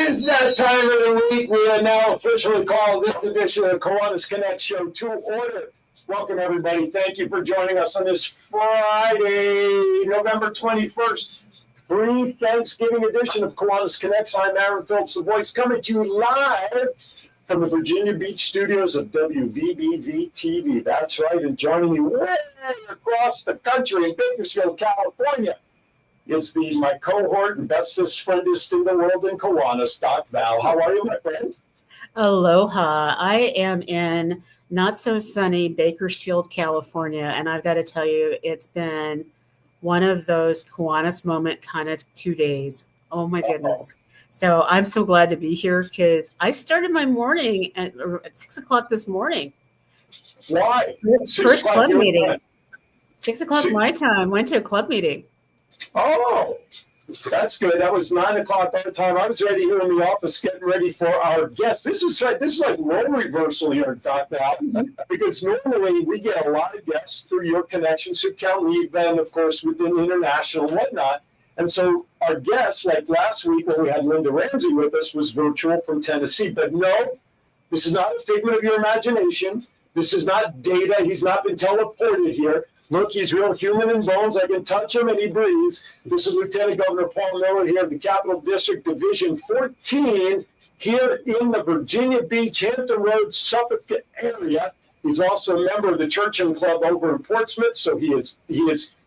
is that time of the week. We are now officially called this edition of the Kiwanis Connects show to order. Welcome, everybody. Thank you for joining us on this Friday, November 21st, pre-Thanksgiving edition of Kiwanis Connects. I'm Aaron Phillips, the voice, coming to you live from the Virginia Beach studios of WVBV-TV. That's right, and joining me way across the country in Bakersfield, California, is my cohort and bestest friendest in the world in Kiwanis, Doc Val. How are you, my friend? Aloha. I am in not so sunny Bakersfield, California, and I've got to tell you, it's been one of those Kiwanis moment kind of 2 days. Oh my goodness. So I'm so glad to be here because I started my morning at 6 o'clock this morning. Why? First club meeting. 6 o'clock my time. Went to a club meeting. Oh, that's good. That was 9 o'clock by the time I was ready here in the office, getting ready for our guests. This is like role reversal here, Doc Val, because normally we get a lot of guests through your connections who can leave them, of course, within international and whatnot. And so our guests, like last week when we had Linda Ramsey with us, was virtual from Tennessee. But no, this is not a figment of your imagination. This is not data. He's not been teleported here. Look, he's real human in bones. I can touch him and he breathes. This is Lieutenant Governor Paul Miller here of the Capital District Division 14 here in the Virginia Beach, Hampton Roads, Suffolk area. He's also a member of the Churchland Club over in Portsmouth. So he is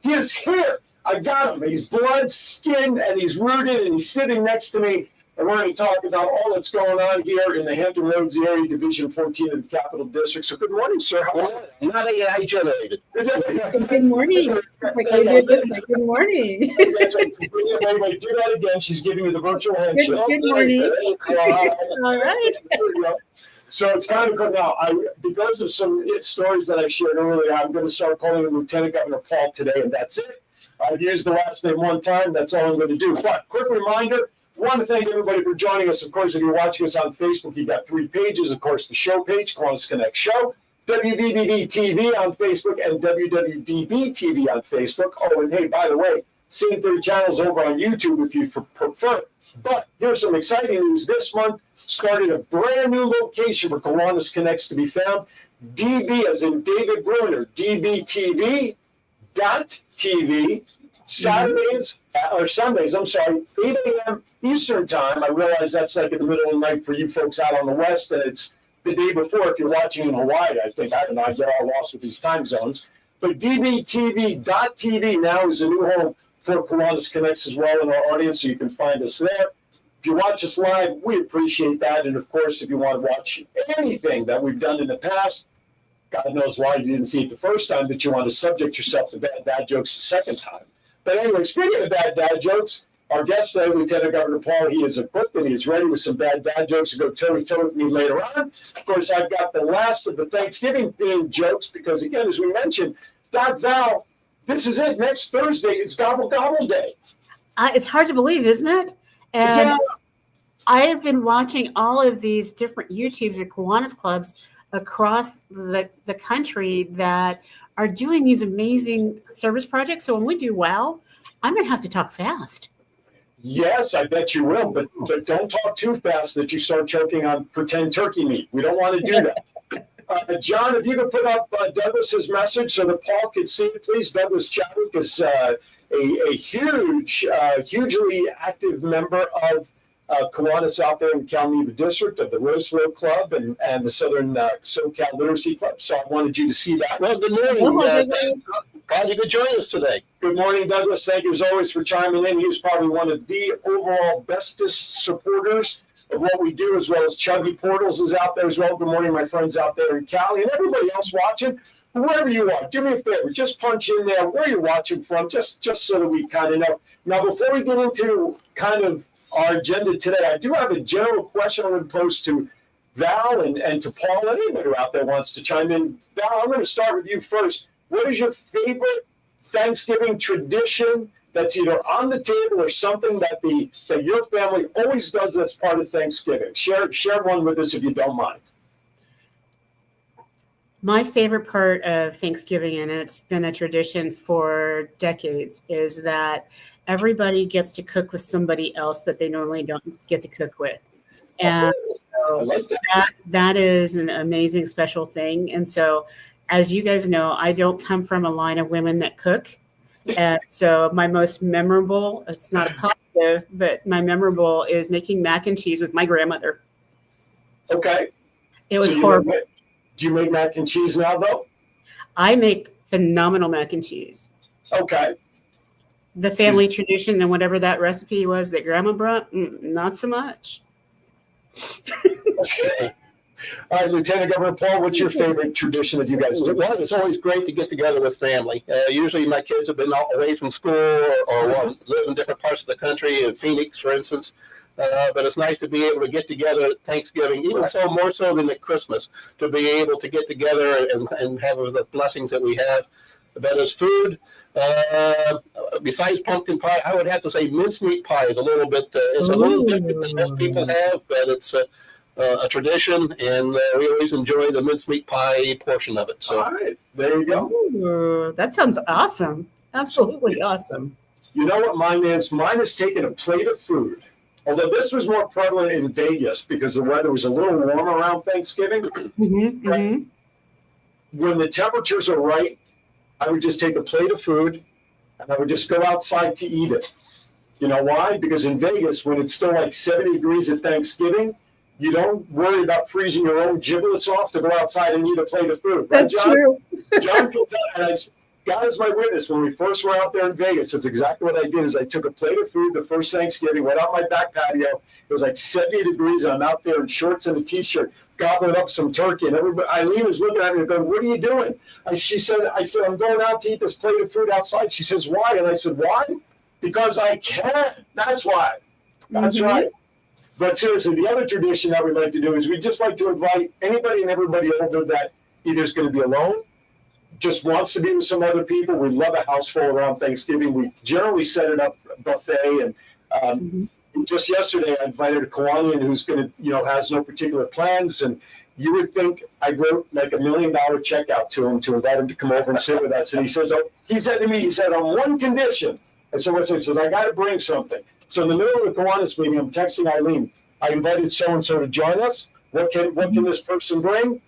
here. I got him. He's blood, skin, and he's rooted, and he's sitting next to me. And we're going to talk about all that's going on here in the Hampton Roads area, Division 14 of the Capital District. So good morning, sir. How are you? Not hydrated. Good morning. It's like I did this. Good morning. Wait, do that again. She's giving you the virtual handshake. Good morning. All right. So it's kind of good now. Because of some stories that I shared earlier, I'm going to start calling him Lieutenant Governor Paul today, and that's it. I've used the last name one time. That's all I'm going to do. But quick reminder, I want to thank everybody for joining us. Of course, if you're watching us on Facebook, you've got 3 pages. Of course, the show page, Kiwanis Connect Show, WVBV TV on Facebook, and WWDB TV on Facebook. Oh, and hey, by the way, same 3 channels over on YouTube if you prefer. But here's some exciting news. This month started a brand new location for Kiwanis Connects to be found. DB, as in David Bruner, DBTV.TV. Saturdays or Sundays, 8 a.m. Eastern time. I realize that's like in the middle of the night for you folks out on the West, and it's the day before if you're watching in Hawaii. I think, I don't know, I get all lost with these time zones. But DBTV.TV now is a new home for Kiwanis Connects as well in our audience, so you can find us there. If you watch us live, we appreciate that. And of course, if you want to watch anything that we've done in the past, God knows why you didn't see it the first time, but you want to subject yourself to bad dad jokes the second time. But anyway, speaking of bad dad jokes, our guest today, Lieutenant Governor Paul, he is equipped and he is ready with some bad dad jokes to go toe-to-toe with me later on. Of course, I've got the last of the Thanksgiving-themed jokes because, again, as we mentioned, Doc Val, this is it. Next Thursday is Gobble Gobble Day. It's hard to believe, isn't it? And yeah. I have been watching all of these different YouTubes at Kiwanis clubs across the country that are doing these amazing service projects. So when we do well, I'm going to have to talk fast. Yes, I bet you will. But don't talk too fast that you start choking on pretend turkey meat. We don't want to do that. John, if you could put up Douglas's message so that Paul could see it, please. Douglas Chadwick is a hugely active member of Kiwanis out there in Calneva District of the Roseville Club and the Southern SoCal Literacy Club. So I wanted you to see that. Well, good morning. Glad you could join us today. Good morning, Douglas. Thank you as always for chiming in. He's probably one of the overall bestest supporters of what we do, as well as Chuggy Portals is out there as well. Good morning, my friends out there in Cali and everybody else watching. Wherever you are, do me a favor. Just punch in there where you're watching from, just so that we kind of know. Now, before we get into kind of our agenda today, I do have a general question I would pose to Val and to Paul. Anybody out there wants to chime in. Val, I'm going to start with you first. What is your favorite Thanksgiving tradition that's either on the table or something that your family always does that's part of Thanksgiving? Share one with us if you don't mind. My favorite part of Thanksgiving, and it's been a tradition for decades, is that everybody gets to cook with somebody else that they normally don't get to cook with. And I so like that. that is an amazing, special thing. And so, as you guys know, I don't come from a line of women that cook. And so my most memorable, it's not a positive, but my memorable is making mac and cheese with my grandmother. Okay. It was So horrible. do you make mac and cheese now, though? I make phenomenal mac and cheese. Okay. The family tradition and whatever that recipe was that grandma brought, not so much. All right, Lieutenant Governor Paul, what's your favorite tradition that you guys do? Well, it's always great to get together with family. Usually my kids have been away from school or live in different parts of the country, in Phoenix, for instance. But it's nice to be able to get together at Thanksgiving, even so more so than at Christmas, to be able to get together and have the blessings that we have. But as food, besides pumpkin pie, I would have to say mincemeat pie is a little bit, it's a little different than most people have, but it's a tradition, and we always enjoy the mincemeat pie portion of it. So, all right, there you go. Ooh, that sounds awesome. Absolutely awesome. You know what mine is? Mine is taking a plate of food. Although this was more prevalent in Vegas because the weather was a little warm around Thanksgiving. Mm-hmm, mm-hmm. When the temperatures are right, I would just take a plate of food and I would just go outside to eat it. You know why? Because in Vegas, when it's still like 70 degrees at Thanksgiving, you don't worry about freezing your own giblets off to go outside and eat a plate of food. Right, That's John? true. John can tell, and God is my witness. When we first were out there in Vegas, that's exactly what I did. Is I took a plate of food the first Thanksgiving, went out my back patio. It was like 70 degrees, and I'm out there in shorts and a t-shirt, gobbling up some turkey. And everybody, Eileen was looking at me and going, "What are you doing?" I said, "I'm going out to eat this plate of food outside." She says, "Why?" And I said, "Why? Because I can. That's why." That's right. But seriously, the other tradition that we like to do is we just like to invite anybody and everybody over that either is going to be alone, just wants to be with some other people. We love a house full around Thanksgiving. We generally set it up buffet. And just yesterday, I invited a Kiwanian who's going to, has no particular plans. And you would think I wrote like $1 million check out to him to invite him to come over and sit with us. And he says, he said to me, on one condition. And so he says, I got to bring something. So in the middle of the Kiwanis meeting, I'm texting Eileen. I invited so-and-so to join us. What can this person bring?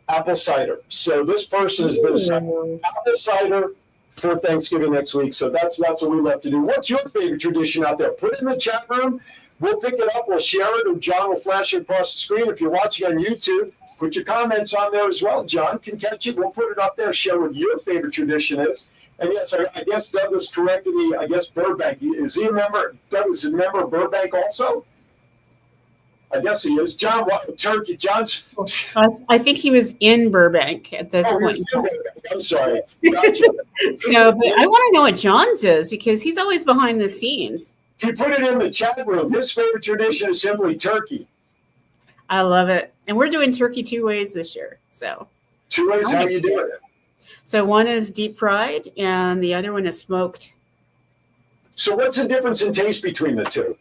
Apple cider. So this person has been assigned apple cider for Thanksgiving next week. So that's what we love to do. What's your favorite tradition out there? Put it in the chat room. We'll pick it up. We'll share it, or John will flash it across the screen. If you're watching on YouTube, put your comments on there as well. John can catch it. We'll put it up there. Share what your favorite tradition is. And yes, I guess Douglas corrected me. I guess Burbank. Is he a member? Douglas is a member of Burbank also? I guess he is. John, what, Turkey? John's. I think he was in Burbank at this point. I'm sorry. Gotcha. So, but I want to know what John's is because he's always behind the scenes. He put it in the chat room. His favorite tradition is simply turkey. I love it. And we're doing turkey 2 ways this year. So 2 ways? How you doing it? So one is deep fried and the other one is smoked. So what's the difference in taste between the two?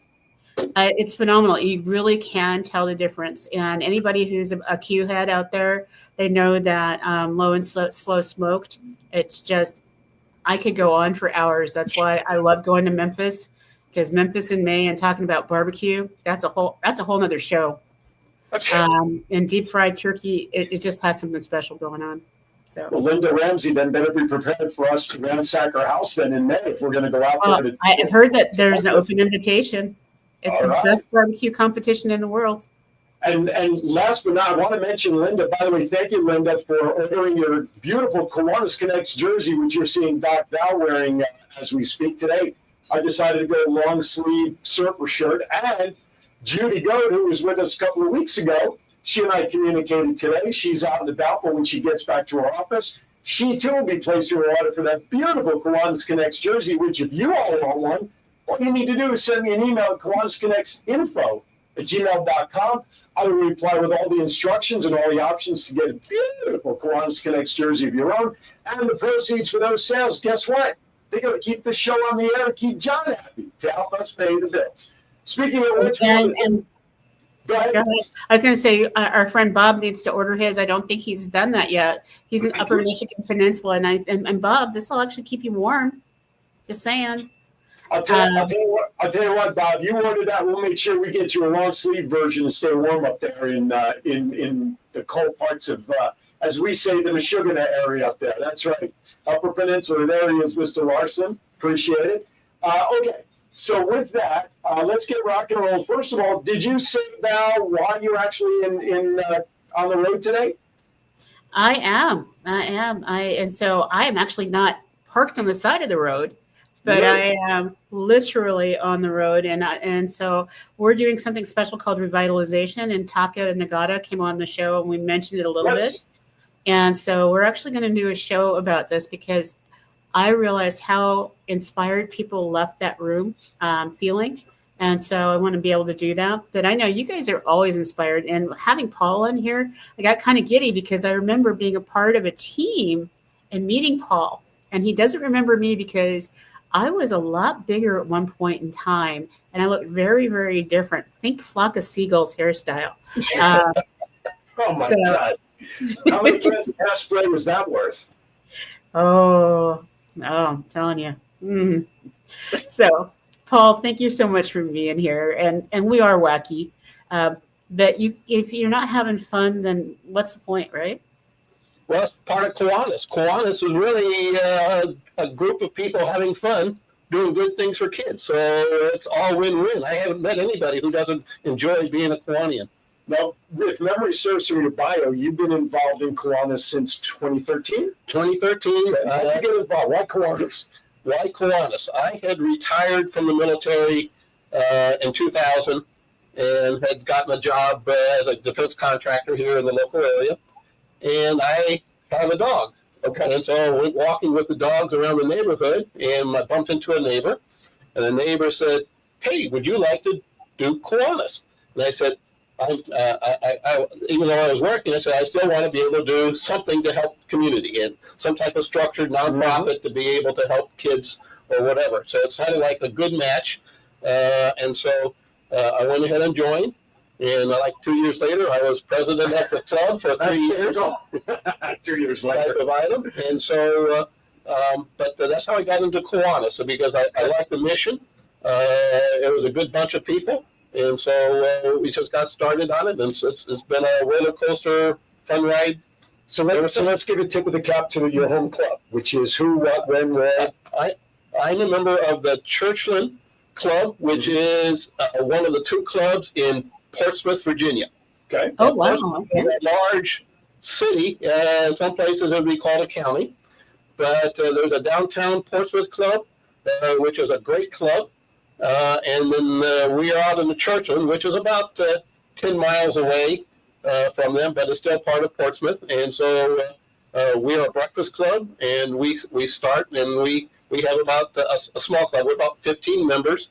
It's phenomenal. You really can tell the difference. And anybody who's a Q head out there, they know that low and slow smoked. It's just, I could go on for hours. That's why I love going to Memphis, because Memphis in May and talking about barbecue, that's a whole nother show. And deep fried turkey, it just has something special going on. So. Well, Linda Ramsey then better be prepared for us to ransack our house then in May if we're going to go out there. I've heard that there's an open invitation. It's the best barbecue competition in the world. And last but not, I want to mention Linda. By the way, thank you, Linda, for ordering your beautiful Kiwanis Connects jersey, which you're seeing Doc Val wearing as we speak today. I decided to go long sleeve surfer shirt. And Judy Goad, who was with us a couple of weeks ago, she and I communicated today. She's out and about, but when she gets back to her office, she too will be placing her order for that beautiful Kiwanis Connects jersey, which if you all want one, all you need to do is send me an email at kiwanisconnectsinfo@gmail.com. I will reply with all the instructions and all the options to get a beautiful Kiwanis Connects jersey of your own. And the proceeds for those sales, guess what? They're going to keep the show on the air and keep John happy to help us pay the bills. Speaking of which, Go ahead. Go ahead. I was going to say our friend Bob needs to order his. I don't think he's done that yet. He's in Upper Michigan Peninsula, and Bob, this will actually keep you warm. Just saying. I'll tell you what, Bob. You order that. We'll make sure we get you a long sleeve version to stay warm up there in the cold parts of, as we say, the Michigan area up there. That's right. Upper Peninsula. There he is, Mr. Larson. Appreciate it. Okay. So with that, let's get rock and roll. First of all, did you say now why you're actually on the road today? I am. And so I am actually not parked on the side of the road, but I am literally on the road. And so we're doing something special called Revitalization, and Taka Nagata came on the show and we mentioned it a little bit. And so we're actually going to do a show about this because I realized how inspired people left that room feeling. And so I want to be able to do that. But I know you guys are always inspired. And having Paul in here, I got kind of giddy because I remember being a part of a team and meeting Paul. And he doesn't remember me because I was a lot bigger at one point in time. And I looked very, very different. Think Flock of Seagulls hairstyle. Oh, my God. How many cans of hairspray was that worth? Oh, I'm telling you. So, Paul, thank you so much for being here. And we are wacky. But if you're not having fun, then what's the point, right? Well, it's part of Kiwanis. Kiwanis is really a group of people having fun, doing good things for kids. So it's all win-win. I haven't met anybody who doesn't enjoy being a Kiwanian. Now, if memory serves from your bio, you've been involved in Kiwanis since 2013? 2013. How did you get involved? Why Kiwanis? Why Kiwanis? I had retired from the military in 2000 and had gotten a job as a defense contractor here in the local area. And I have a dog. Okay. And so I went walking with the dogs around the neighborhood, and I bumped into a neighbor. And the neighbor said, "Hey, would you like to do Kiwanis?" And I said, I even though I was working, I said, I still want to be able to do something to help community and some type of structured nonprofit to be able to help kids or whatever. So it sounded like a good match. And so I went ahead and joined. And like 2 years later, I was president of the club for 3 years. 2 years later. Type of item. And so, but that's how I got into Kiwanis. So because I liked the mission. It was a good bunch of people. And so we just got started on it, and it's been a roller coaster, fun ride. So let's give a tip of the cap to your home club, which is who, what, when, where. I'm a member of the Churchland Club, which is one of the two clubs in Portsmouth, Virginia. Okay. Oh, wow. Okay. A large city. In some places it would be called a county. But there's a downtown Portsmouth club, which is a great club. And then we are out in the Churchland, which is about 10 miles away from them, but it's still part of Portsmouth. And so we are a breakfast club, and we start, and we have about a small club. We're about 15 members,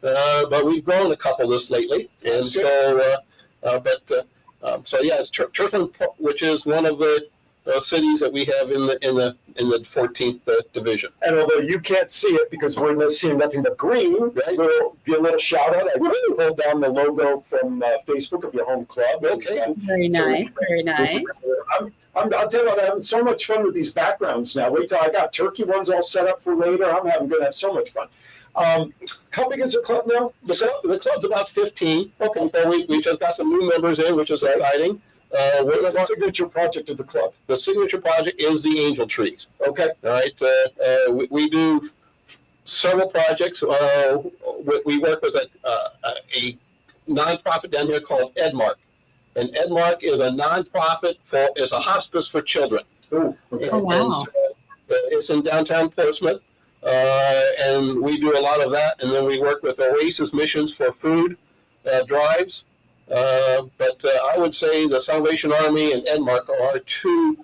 but we've grown a couple this lately. And so, so yeah, it's Churchland, which is one of the cities that we have in the 14th division. And although you can't see it because we're seeing nothing but green, right? We'll give a little shout out. I pulled down the logo from Facebook of your home club. Okay. Very nice. Very nice. I'll tell you what, I'm having so much fun with these backgrounds now. Wait till I got turkey ones all set up for later. I'm going to have so much fun. How big is the club now? The club's about 15. Okay. So we just got some new members in, which is exciting. What's the signature project of the club? The signature project is the angel trees. Okay. All right. We do several projects. We work with a nonprofit down here called Edmark. And Edmark is a nonprofit is a hospice for children. Ooh, okay. Oh, wow. And so, it's in downtown Portsmouth. And we do a lot of that. And then we work with Oasis Missions for food drives. But I would say the Salvation Army and Edmark are two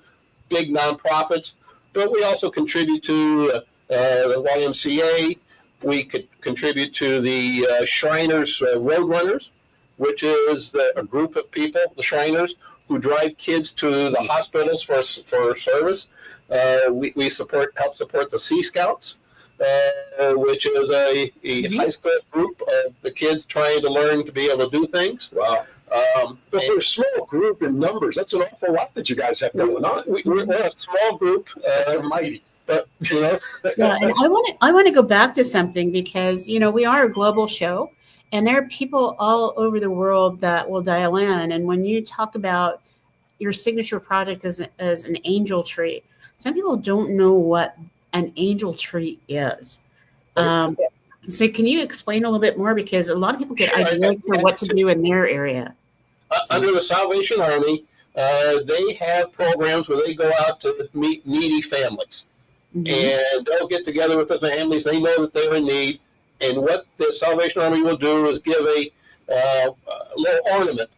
big nonprofits. But we also contribute to the YMCA. We could contribute to the Shriners Roadrunners, which is a group of people, the Shriners, who drive kids to the hospitals for service. We help support the Sea Scouts, which is a high school group of the kids trying to learn to be able to do things. Wow. But for a small group in numbers, that's an awful lot that you guys have going on. We're a small group, Mighty. but Yeah, and I want to go back to something because we are a global show, and there are people all over the world that will dial in. And when you talk about your signature project as an angel tree, some people don't know what an angel tree is. So can you explain a little bit more, because a lot of people get ideas for what to do in their area. Under the Salvation Army, they have programs where they go out to meet needy families. And they'll get together with the families. They know that they're in need. And what the Salvation Army will do is give a little ornament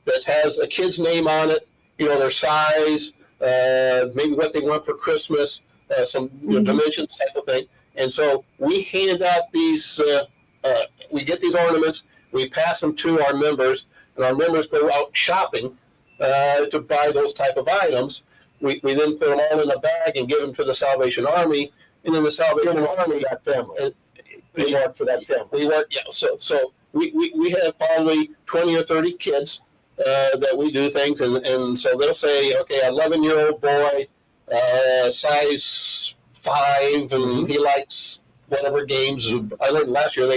that has a kid's name on it, their size, maybe what they want for Christmas, some dimensions type of thing. And so we hand out these, we get these ornaments, we pass them to our members, and our members go out shopping to buy those type of items. We then put them all in a bag and give them to the Salvation Army, and then the Salvation Army, that family. We work for that family. We work, So we have probably 20 or 30 kids that we do things, and so they'll say, okay, 11-year-old boy, size 5, and he likes whatever games. I learned last year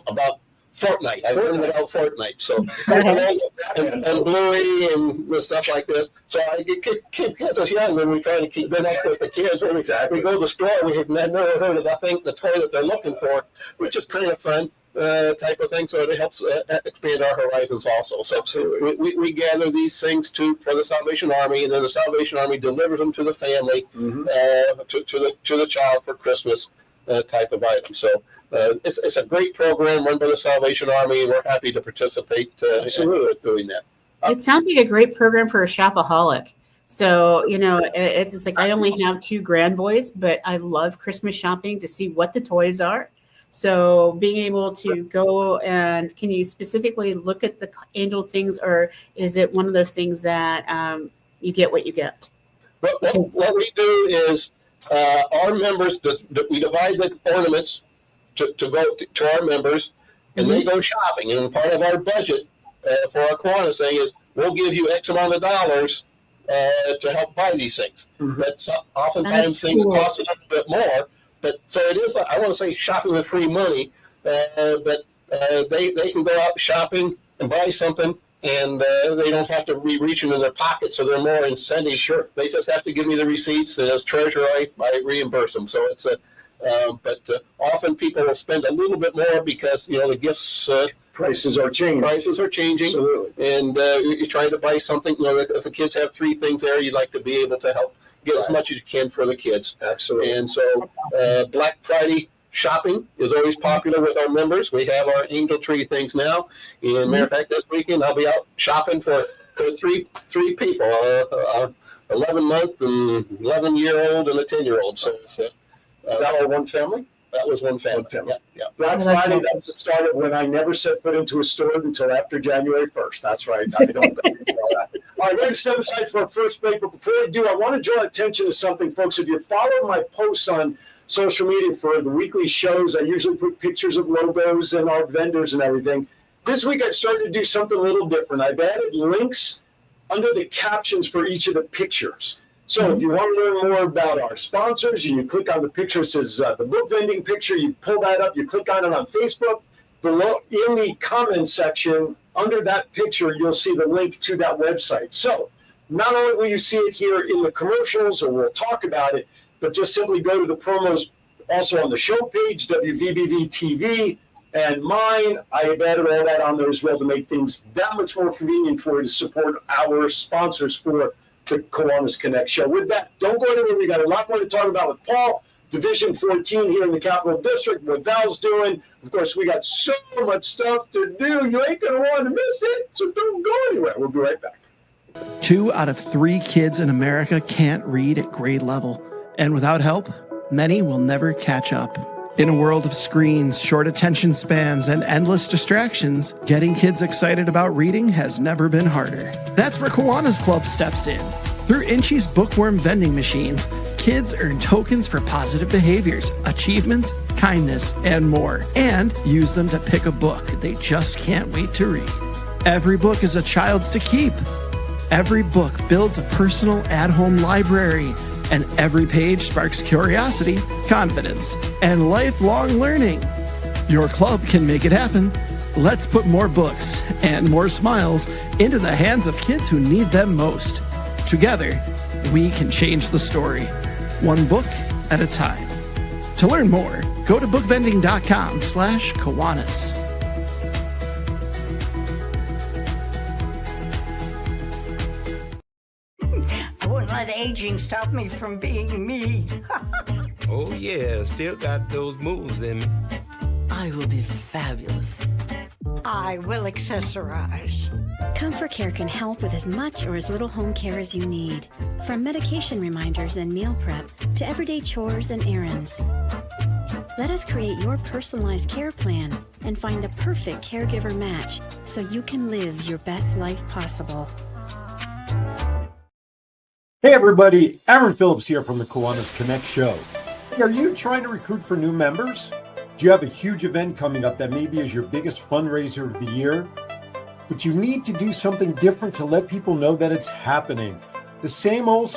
about Fortnite. I learned about Fortnite. So and Bluey and stuff like this. So I get kids as young when we try to keep good up with the kids. We go to the store. We have never heard of the toy that they're looking for, which is kind of fun type of thing. So it helps expand our horizons also. So we gather these things for the Salvation Army, and then the Salvation Army delivers them to the family, to the child for Christmas type of item. So. It's a great program run by the Salvation Army, and we're happy to participate in doing that. It sounds like a great program for a shopaholic. So, it's just like I only have 2 grand boys, but I love Christmas shopping to see what the toys are. So being able to go and can you specifically look at the angel things, or is it one of those things that you get what you get? What we do is our members, we divide the ornaments to go to our members, and they go shopping. And part of our budget for our Kiwanis thing is we'll give you X amount of dollars to help buy these things. But oftentimes things cost a little bit more. But so it is, I want to say shopping with free money, but they can go out shopping and buy something, and they don't have to reach into their pocket, so they're more incentive. Sure. They just have to give me the receipts, and as treasurer, I reimburse them. So it's but often people will spend a little bit more because the gifts prices are changing. Absolutely. And you're trying to buy something. If the kids have 3 things there, you'd like to be able to help get as much as you can for the kids. Absolutely. And so Black Friday shopping is always popular with our members. We have our angel tree things now. And matter of fact, this weekend I'll be out shopping for 3 people, 11-month and 11-year-old and a 10-year-old. So it's that all one family? That was one family. Yeah. Black Friday, that's the start of when I never set foot into a store until after January 1st. That's right. I don't go into all that. All right, we're going to step aside for our first break. But before we do, I want to draw attention to something, folks. If you follow my posts on social media for the weekly shows, I usually put pictures of logos and our vendors and everything. This week, I've started to do something a little different. I've added links under the captions for each of the pictures. So if you want to learn more about our sponsors, you click on the picture. It says the book vending picture. You pull that up. You click on it on Facebook. Below in the comments section, under that picture, you'll see the link to that website. So not only will you see it here in the commercials, or we'll talk about it, but just simply go to the promos also on the show page, WVBV TV, and mine. I have added all that on there as well to make things that much more convenient for you to support our sponsors for the Kiwanis Connects show. With that, don't go anywhere. We got a lot more to talk about with Paul, Division 14 here in the Capital District, what Val's doing. Of course, we got so much stuff to do. You ain't going to want to miss it, so don't go anywhere. We'll be right back. 2 out of 3 kids in America can't read at grade level. And without help, many will never catch up. In a world of screens, short attention spans, and endless distractions, getting kids excited about reading has never been harder. That's where Kiwanis Club steps in. Through Inchy's bookworm vending machines, kids earn tokens for positive behaviors, achievements, kindness, and more, and use them to pick a book they just can't wait to read. Every book is a child's to keep. Every book builds a personal at-home library, and every page sparks curiosity, confidence, and lifelong learning. Your club can make it happen. Let's put more books and more smiles into the hands of kids who need them most. Together, we can change the story, one book at a time. To learn more, go to bookvending.com/Kiwanis. I wouldn't let aging stop me from being me. Oh yeah, still got those moves in me. I will be fabulous. I will accessorize. Comfort Care can help with as much or as little home care as you need. From medication reminders and meal prep to everyday chores and errands. Let us create your personalized care plan and find the perfect caregiver match so you can live your best life possible. Hey everybody, Aaron Phillips here from the Kiwanis Connects show. Are you trying to recruit for new members? Do you have a huge event coming up that maybe is your biggest fundraiser of the year? But you need to do something different to let people know that it's happening. The same old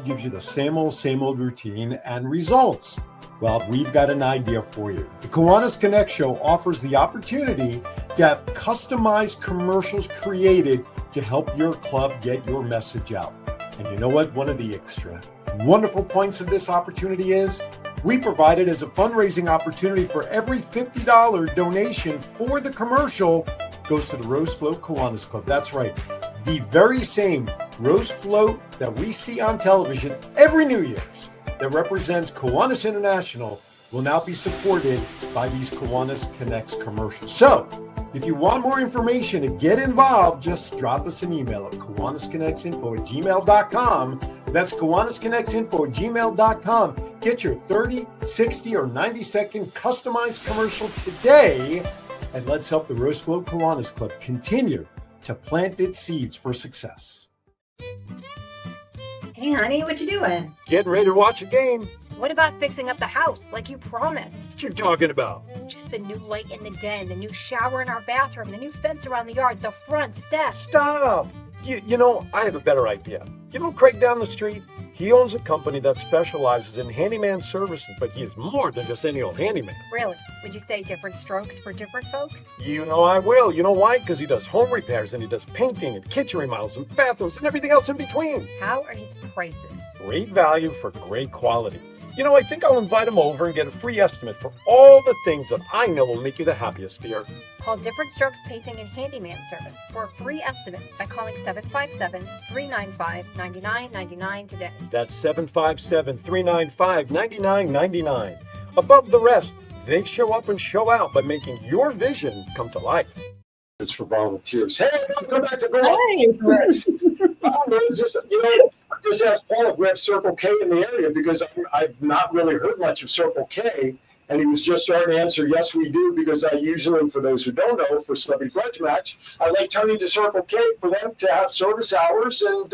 gives you the same old routine and results. Well, we've got an idea for you. The Kiwanis Connects show offers the opportunity to have customized commercials created to help your club get your message out. And you know what? One of the extra wonderful points of this opportunity is we provide it as a fundraising opportunity for every $50 donation for the commercial goes to the Rose Float Kiwanis Club. That's right. The very same Rose Float that we see on television every New Year's that represents Kiwanis International will now be supported by these Kiwanis Connects commercials. So, if you want more information and get involved, just drop us an email at kiwanisconnectsinfo@gmail.com. That's kiwanisconnectsinfo@gmail.com. Get your 30, 60, or 90-second customized commercial today, and let's help the Rose Float Kiwanis Club continue to plant its seeds for success. Hey, honey, what you doing? Getting ready to watch a game. What about fixing up the house like you promised? What you talking about? Just the new light in the den, the new shower in our bathroom, the new fence around the yard, the front steps. Stop! You know, I have a better idea. You know Craig down the street? He owns a company that specializes in handyman services, but he is more than just any old handyman. Really? Would you say different strokes for different folks? You know I will. You know why? Because he does home repairs and he does painting and kitchen remodels and bathrooms and everything else in between. How are his prices? Great value for great quality. You know, I think I'll invite him over and get a free estimate for all the things that I know will make you the happiest here. Call Different Strokes Painting and Handyman Service for a free estimate by calling 757-395-9999 today. That's 757-395-9999. Above the rest, they show up and show out by making your vision come to life. It's for volunteers. Hey, welcome back to Kiwanis Connects. Just asked Paul if we have Circle K in the area because I've not really heard much of Circle K. And he was just starting to answer, yes, we do, because I usually, for those who don't know, for Celebrity Pledge Match, I like turning to Circle K for them to have service hours and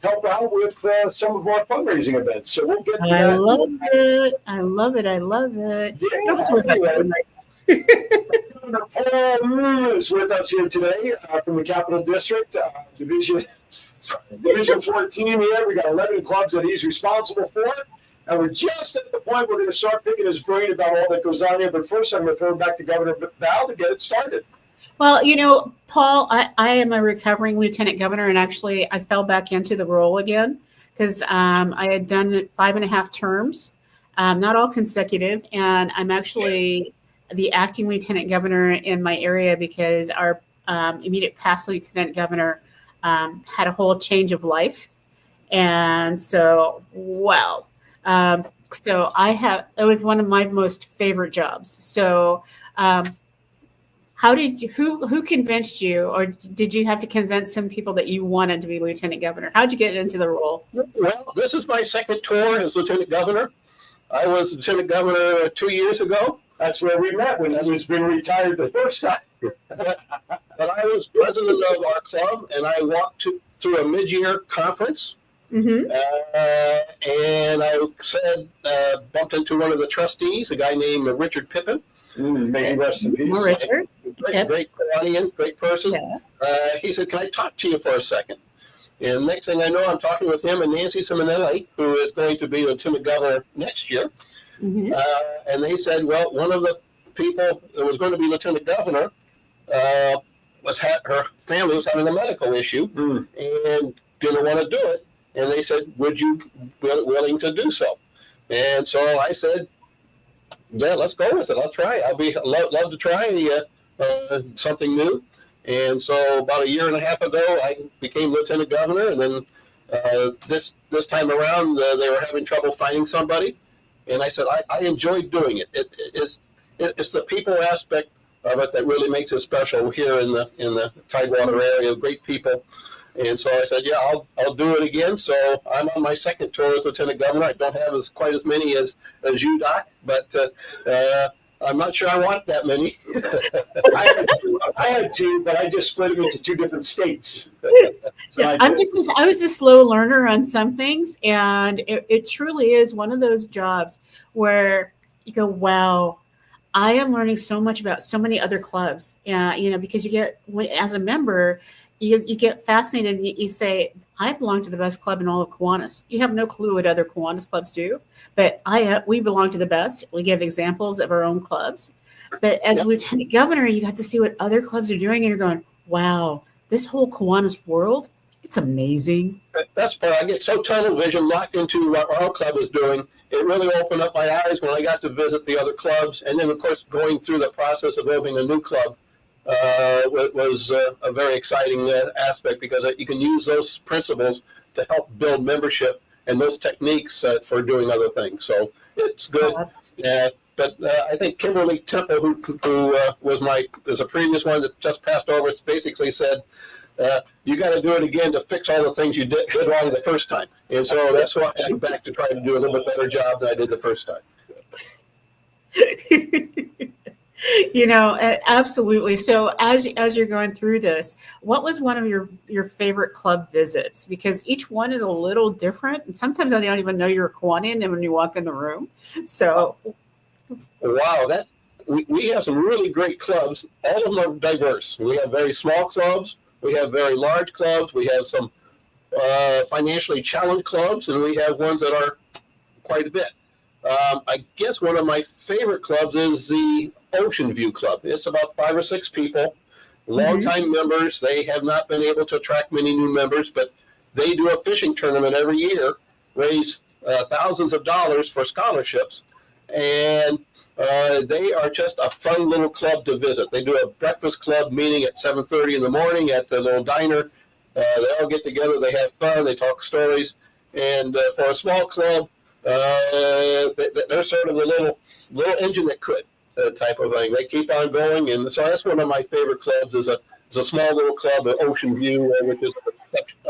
help out with some of our fundraising events. So we'll get to that. I love it. Yeah. Paul Moon is with us here today from the Capital District Division 14 here. We got 11 clubs that he's responsible for. And we're just at the point we're going to start picking his brain about all that goes on here. But first, I'm going to throw it back to Governor Val to get it started. Well, you know, Paul, I am a recovering lieutenant governor, and actually I fell back into the role again because I had done 5.5 terms, not all consecutive. And I'm actually the acting lieutenant governor in my area because our immediate past lieutenant governor had a whole change of life. And so, wow. So it was one of my most favorite jobs. So, who convinced you, or did you have to convince some people that you wanted to be lieutenant governor? How'd you get into the role? Well, this is my second tour as lieutenant governor. I was lieutenant governor 2 years ago. That's where we met when he was been retired the first time. But I was president of our club, and I walked through a mid-year conference. Mm-hmm. And I bumped into one of the trustees, a guy named Richard Pippin. May he rest in peace. Richard. great Kiwanian, great person. Yes. He said, "Can I talk to you for a second?" And next thing I know, I'm talking with him and Nancy Simonelli, who is going to be Lieutenant Governor next year. Mm-hmm. And they said, well, one of the people that was going to be Lieutenant Governor her family was having a medical issue and didn't want to do it. And they said, would you be willing to do so? And so I said, yeah, let's go with it. I'll try. Love to try something new. And so about a year and a half ago, I became Lieutenant Governor. And then this time around, they were having trouble finding somebody. And I said, I enjoyed doing it. It's the people aspect of it that really makes it special here in the Tidewater area. Great people. And so I said, yeah, I'll do it again. So I'm on my second tour as Lieutenant Governor. I don't have quite as many as you, Doc, but I'm not sure I want that many. I had two, but I just split them into two different states. So I was a slow learner on some things, and it truly is one of those jobs where you go, wow, I am learning so much about so many other clubs. Because you get, as a member, you get fascinated and you say, I belong to the best club in all of Kiwanis. You have no clue what other Kiwanis clubs do, but we belong to the best. We give examples of our own clubs. But as Lieutenant Governor, you got to see what other clubs are doing, and you're going, wow, this whole Kiwanis world, it's amazing. That's part. I get so tunnel vision locked into what our club is doing. It really opened up my eyes when I got to visit the other clubs. And then, of course, going through the process of opening a new club was a very exciting aspect, because you can use those principles to help build membership and those techniques for doing other things. So it's good. But I think Kimberly Temple, who was a previous one that just passed over, basically said, you got to do it again to fix all the things you did wrong the first time. And so that's why I'm back to try to do a little bit better job than I did the first time. Absolutely. So as you're going through this, what was one of your favorite club visits? Because each one is a little different, and sometimes I don't even know you're a Kiwanian when you walk in the room. So, wow, we have some really great clubs. All of them are diverse. We have very small clubs. We have very large clubs. We have some financially challenged clubs, and we have ones that are quite a bit. I guess one of my favorite clubs is the Ocean View Club. It's about 5 or 6 people, longtime members. They have not been able to attract many new members, but they do a fishing tournament every year, raise thousands of dollars for scholarships, and they are just a fun little club to visit. They do a breakfast club meeting at 7:30 in the morning at the little diner. They all get together, they have fun, they talk stories, and for a small club, they're sort of the little engine that could type of thing. They keep on going, and so that's one of my favorite clubs. Is a small little club at Ocean View, which is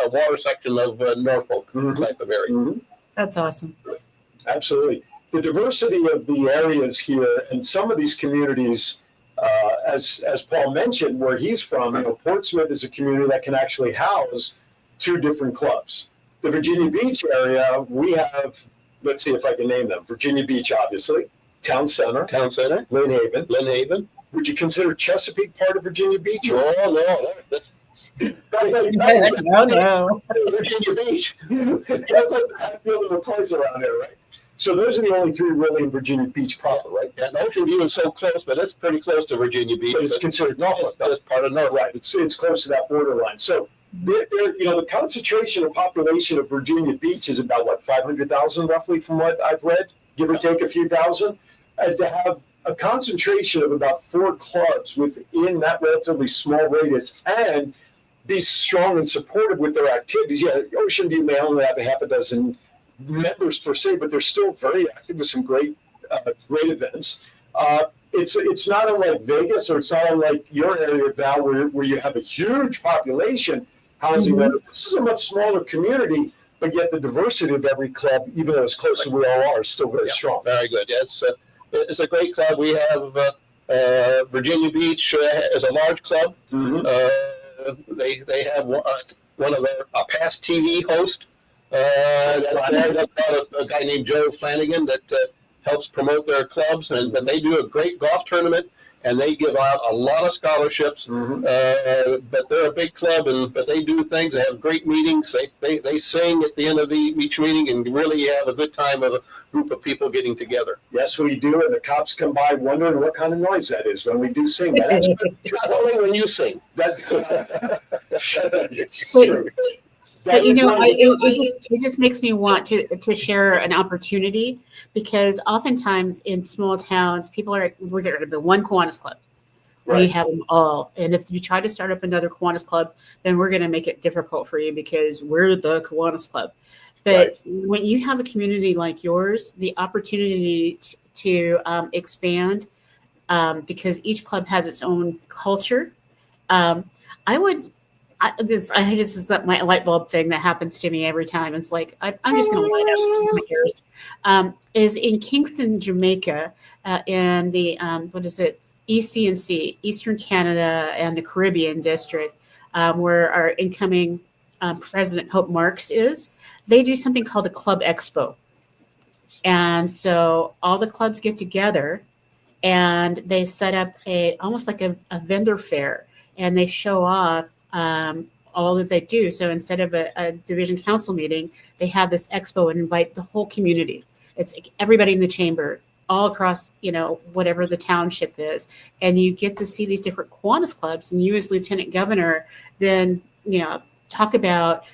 a water section of Norfolk type of area. That's awesome. Absolutely. The diversity of the areas here, and some of these communities, as Paul mentioned, where he's from, Portsmouth is a community that can actually house 2 different clubs. The Virginia Beach area, we have, let's see if I can name them. Virginia Beach, obviously. Town Center. Lynn Haven. Would you consider Chesapeake part of Virginia Beach? No. No. Virginia Beach. That's like Hatfield and the place around there, right? So those are the only 3 really in Virginia Beach proper, right? Yeah, Ocean View is so close, but it's pretty close to Virginia Beach. But it's considered Norfolk. That's part of Norfolk. Right. It's close to that borderline. So the concentration of population of Virginia Beach is about 500,000 roughly, from what I've read, give or take a few thousand. And to have a concentration of about 4 clubs within that relatively small radius and be strong and supportive with their activities. Yeah, Ocean View may only have a half a dozen members per se, but they're still very active with some great events. It's not unlike Vegas, or it's not unlike your area, Val, where you have a huge population housing members. This is a much smaller community, but yet the diversity of every club, even though as close as we all are, is still very strong. Very good. It's a great club. We have Virginia Beach is a large club. They have one of a past TV host. A guy named Joe Flanagan that helps promote their clubs, but they do a great golf tournament, and they give out a lot of scholarships. But they're a big club, but they do things. They have great meetings. They sing at the end of each meeting, and really have a good time of a group of people getting together. Yes, we do, and the cops come by wondering what kind of noise that is when we do sing. That's not only when you sing. It's true. But it just makes me want to share an opportunity, because oftentimes in small towns, people we're going to be one Kiwanis Club. Right. We have them all. And if you try to start up another Kiwanis Club, then we're going to make it difficult for you, because we're the Kiwanis Club. But when you have a community like yours, the opportunity to expand, because each club has its own culture. This is my light bulb thing that happens to me every time. It's like, I'm just going to light up my ears. Is in Kingston, Jamaica, in the, EC&C, Eastern Canada and the Caribbean District, where our incoming President Hope Marks is. They do something called a Club Expo. And so all the clubs get together and they set up almost like a vendor fair, and they show off all that they do. So instead of a division council meeting, they have this expo and invite the whole community. It's like everybody in the chamber, all across, whatever the township is. And you get to see these different Kiwanis clubs. And you as Lieutenant Governor then, talk about,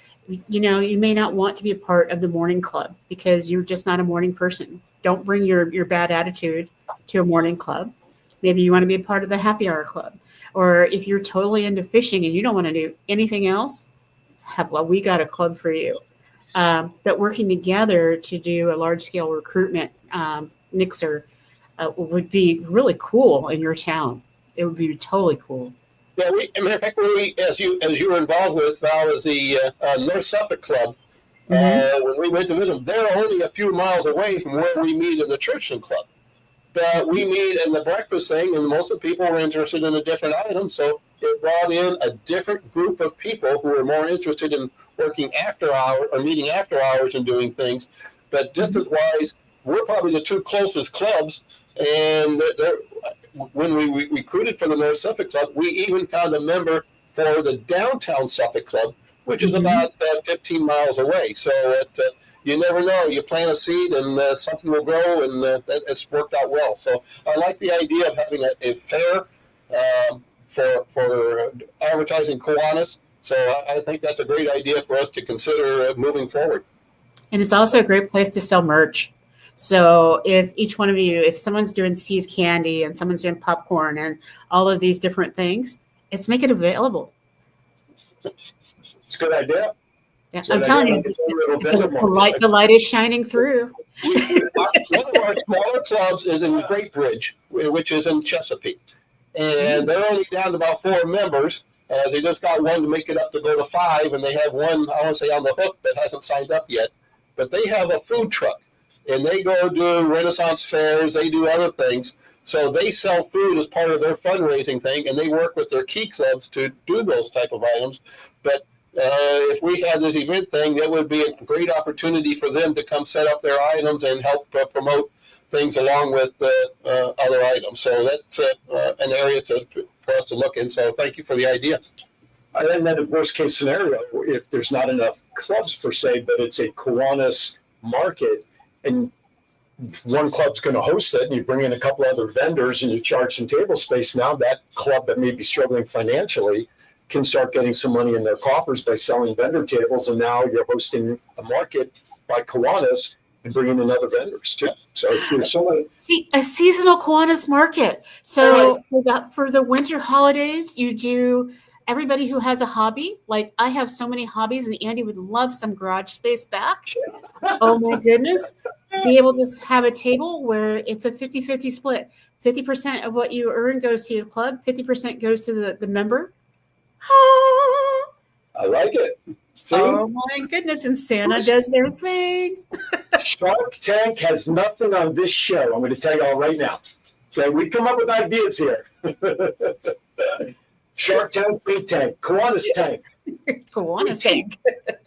you may not want to be a part of the morning club because you're just not a morning person. Don't bring your bad attitude to a morning club. Maybe you want to be a part of the happy hour club. Or if you're totally into fishing and you don't want to do anything else, we got a club for you. But working together to do a large-scale recruitment mixer would be really cool in your town. It would be totally cool. Yeah, matter of fact, as you were involved with, Val, is the North Suffolk Club. When we went to visit them, they're only a few miles away from where we meet in the Churchland Club. But we meet in the breakfast thing, and most of the people were interested in a different item, so it brought in a different group of people who were more interested in working after hours or meeting after hours and doing things. But distance-wise, we're probably the two closest clubs, and when we recruited for the North Suffolk Club, we even found a member for the downtown Suffolk Club, which is about 15 miles away. So you never know. You plant a seed and something will grow, and it's worked out well. So I like the idea of having a fair for advertising Kiwanis. So I think that's a great idea for us to consider moving forward. And it's also a great place to sell merch. So if each one of you, if someone's doing See's candy and someone's doing popcorn and all of these different things, make it available. It's a good idea. Yeah, I'm telling you, the light is shining through. One of our smaller clubs is in Great Bridge, which is in Chesapeake. And they're only down to about 4 members. They just got one to make it up to go to 5, and they have one, I want to say, on the hook that hasn't signed up yet. But they have a food truck, and they go do Renaissance fairs. They do other things. So they sell food as part of their fundraising thing, and they work with their key clubs to do those type of items. But if we had this event thing, that would be a great opportunity for them to come set up their items and help promote things along with other items. So that's an area for us to look in. So thank you for the idea. And then the worst case scenario, if there's not enough clubs per se, but it's a Kiwanis market, and one club's going to host it, and you bring in a couple other vendors and you charge some table space, now that club that may be struggling financially can start getting some money in their coffers by selling vendor tables, and now you're hosting a market by Kiwanis and bringing in other vendors too. So there's so many. A seasonal Kiwanis market. So for the winter holidays, you do everybody who has a hobby. Like I have so many hobbies, and Andy would love some garage space back. Oh my goodness. Be able to have a table where it's a 50-50 split. 50% of what you earn goes to the club, 50% goes to the member. I like it. See? Oh my goodness, and Santa does their thing. Shark Tank has nothing on this show. I'm going to tell you all right now. Okay, we come up with ideas here. Shark Tank, Big Tank, Kiwanis Tank. Kiwanis Tank.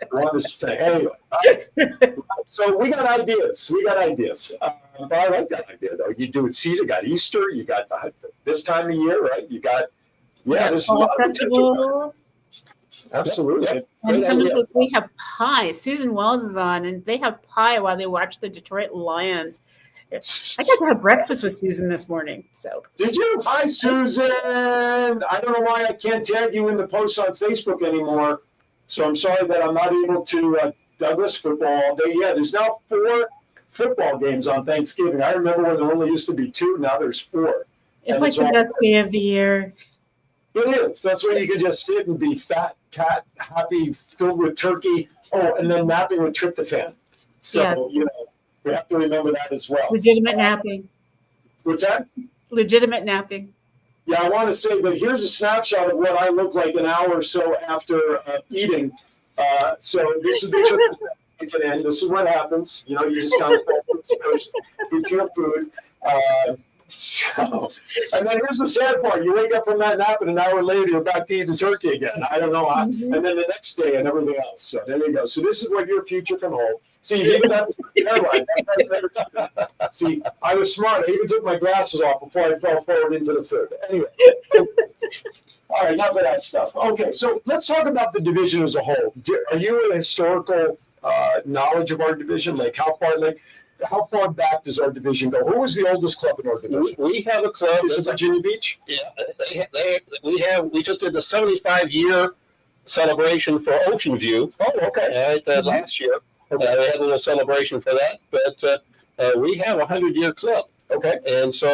Kiwanis Tank. Anyway, so we got ideas. But I like that idea, though. You do it season, you got Easter, you got this time of year, right? You got, there's a Fall lot of potential there. Festival. Absolutely. And someone says we have pie. Susan Wells is on, and they have pie while they watch the Detroit Lions. I got to have breakfast with Susan this morning. So did you? Hi, Susan. I don't know why I can't tag you in the posts on Facebook anymore. So I'm sorry that I'm not able to Douglas football all day. Yeah, there's now 4 football games on Thanksgiving. I remember when there only used to be 2. Now there's 4. it's like the best day of the year. It is. That's when you can just sit and be fat, cat, happy, filled with turkey. Oh, and then napping with tryptophan. So, Yes. We have to remember that as well. Legitimate napping. What's that? Legitimate napping. Yeah, I want to say, but here's a snapshot of what I look like an hour or so after eating. So this is the tryptophan. This is what happens. You just kind of fall exposed to your food. And then here's the sad part. You wake up from that nap and an hour later you're back to eating turkey again. I don't know how. And then the next day and everything else. So there you go. So this is what your future can hold. See, even that airline. See, I was smart. I even took my glasses off before I fell forward into the food. Anyway. All right, enough of that stuff. Okay, so let's talk about the division as a whole. Are you an historical knowledge of our division? Like how far back does our division go? Who was the oldest club in our division? We have a club. Is it Virginia Beach? Yeah, we just did the 75-year celebration for Ocean View. Oh, okay. Last year. We had a little celebration for that, but we have a 100-year club. Okay. And so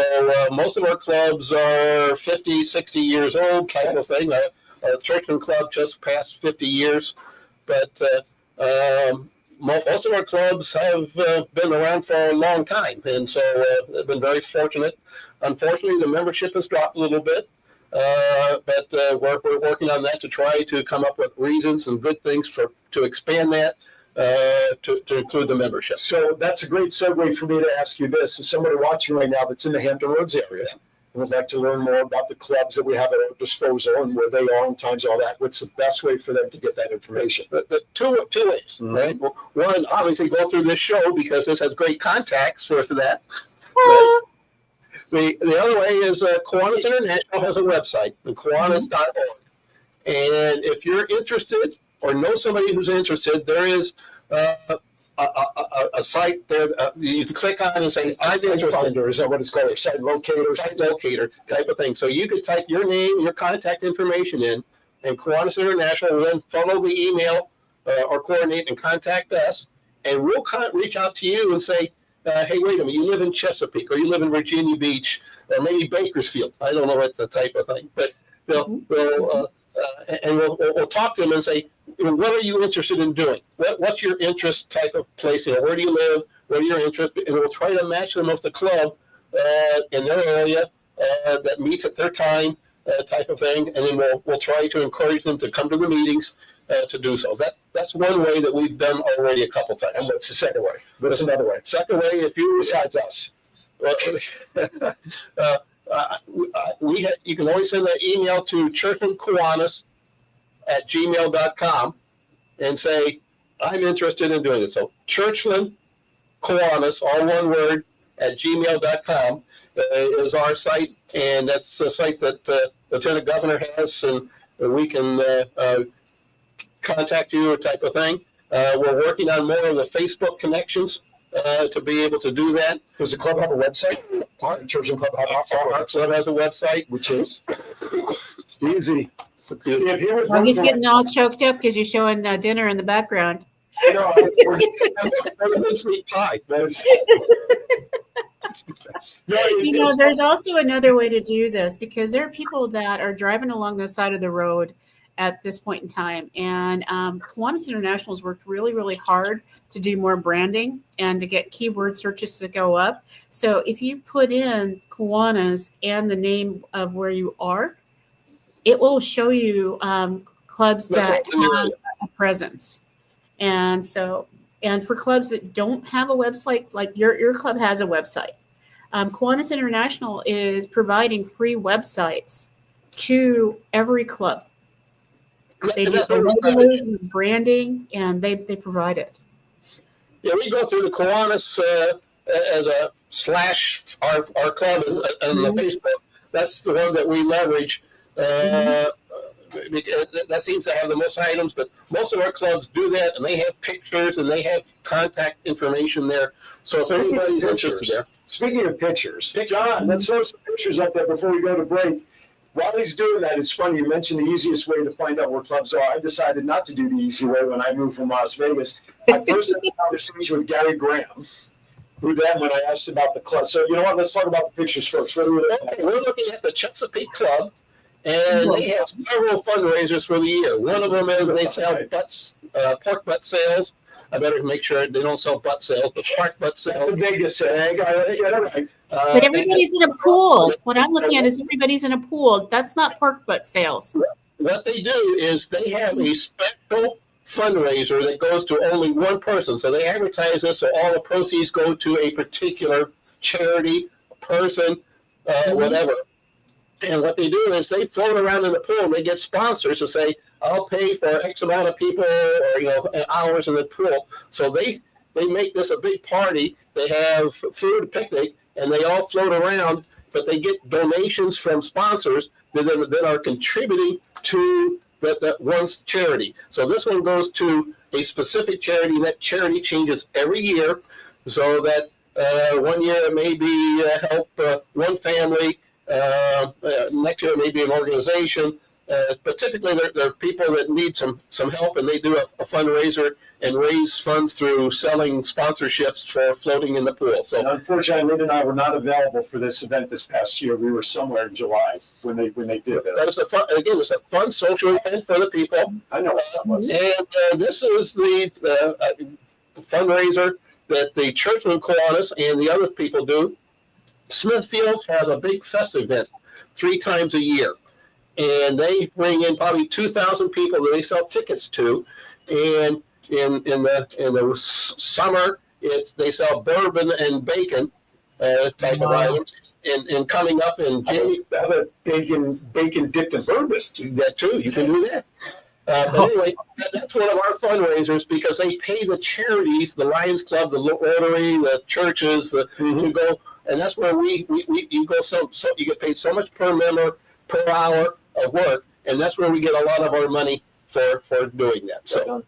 most of our clubs are 50, 60 years old type of thing. Our Churchland Club just passed 50 years, but most of our clubs have been around for a long time, and so they've been very fortunate. Unfortunately, the membership has dropped a little bit, but we're working on that to try to come up with reasons and good things to expand that to include the membership. So that's a great segue for me to ask you this. As somebody watching right now that's in the Hampton Roads area and would like to learn more about the clubs that we have at our disposal and where they are and times all that, what's the best way for them to get that information? The two ways, right? Well, one, obviously go through this show because this has great contacts for that. Right? The other way is Kiwanis International has a website, Kiwanis.org. And if you're interested or know somebody who's interested, there is a site there you can click on and say, I'm interested. Finder, is that what it's called? A site locator? Site locator type of thing. So you could type your name, your contact information in, and Kiwanis International will then follow the email or coordinate and contact us, and we'll reach out to you and say, hey, wait a minute, you live in Chesapeake, or you live in Virginia Beach, or maybe Bakersfield. I don't know what the type of thing, but we'll talk to them and say, what are you interested in doing? What's your interest type of place? Where do you live? What are your interests? And we'll try to match them with the club in their area that meets at their time type of thing. And then we'll try to encourage them to come to the meetings to do so. That's one way that we've done already a couple times. And what's the second way? What's another way? Second way, if you besides us. You can always send an email to churchlandkiwanis@gmail.com and say, I'm interested in doing it. So Churchland Kiwanis, all one word, @gmail.com is our site, and that's the site that Lieutenant Governor has, and we can contact you type of thing. We're working on more of the Facebook connections to be able to do that. Does the club have a website? Churchland Club Our club has a website, which is easy. Well, he's getting all choked up because you're showing dinner in the background. Sweet pie. There's also another way to do this, because there are people that are driving along the side of the road at this point in time. And Kiwanis International has worked really, really hard to do more branding and to get keyword searches to go up. So if you put in Kiwanis and the name of where you are, it will show you clubs that have a presence. And for clubs that don't have a website, like your club has a website, Kiwanis International is providing free websites to every club. They do the logos and the branding, and they provide it. Yeah, we go through the Kiwanis as a slash our club is on the Facebook. That's the one that we leverage. That seems to have the most items, but most of our clubs do that, and they have pictures and they have contact information there. So if anybody's interested there. Speaking of pictures, John, let's throw some pictures up there before we go to break. While he's doing that, it's funny, you mentioned the easiest way to find out where clubs are. I decided not to do the easy way when I moved from Las Vegas. I first had a conversation with Gary Graham, who then, when I asked about the club. So you know what, let's talk about the pictures first. What are we looking at? We're looking at the Chesapeake Club. And they have several fundraisers for the year. One of them is they sell butts, pork butt sales. I better make sure they don't sell butt sales, but pork butt sales. Vegas egg. Right. But everybody's in a pool. What I'm looking at is everybody's in a pool. That's not pork butt sales. What they do is they have a special fundraiser that goes to only one person. So they advertise this, so all the proceeds go to a particular charity, person, whatever. And what they do is they float around in the pool and they get sponsors to say, I'll pay for X amount of people or, hours in the pool. So they make this a big party. They have food, picnic, and they all float around, but they get donations from sponsors that are contributing to that one's charity. So this one goes to a specific charity, and that charity changes every year. So that 1 year it may be help one family, next year maybe an organization, but typically they're people that need some help, and they do a fundraiser and raise funds through selling sponsorships for floating in the pool. So and unfortunately, Lynn and I were not available for this event this past year. We were somewhere in July when they did that. That was it's a fun social event for the people. I know what that was. And this is the fundraiser that the Churchland Kiwanis and the other people do. Smithfield has a big fest event 3 times a year, and they bring in probably 2,000 people that they sell tickets to. And in the summer, they sell bourbon and bacon type of items. And coming up in January, have a bacon dipped in bourbon. That too, you can do that. But anyway, that's one of our fundraisers because they pay the charities, the Lions Club, the Rotary, the churches, to go. And that's where you go. So you get paid so much per member per hour of work, and that's where we get a lot of our money for doing that. So,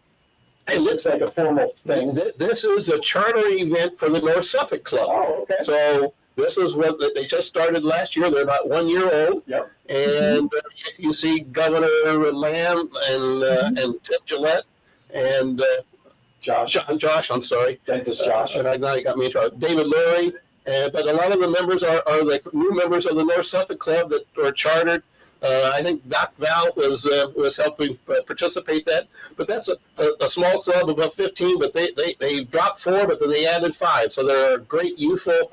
and it looks like a formal thing. This is a charter event for the North Suffolk Club. Oh, okay. So this is what they just started last year. They're about 1 year old. Yep. And you see Governor Lamb and Tim Gillette and Josh. I'm sorry. Dentist Josh. Now you got me in trouble. David Lurie. But a lot of the members are the new members of the North Suffolk Club that are chartered. I think Doc Val was helping participate that. But that's a small club, about 15, but they dropped 4, but then they added 5. So they're a great youthful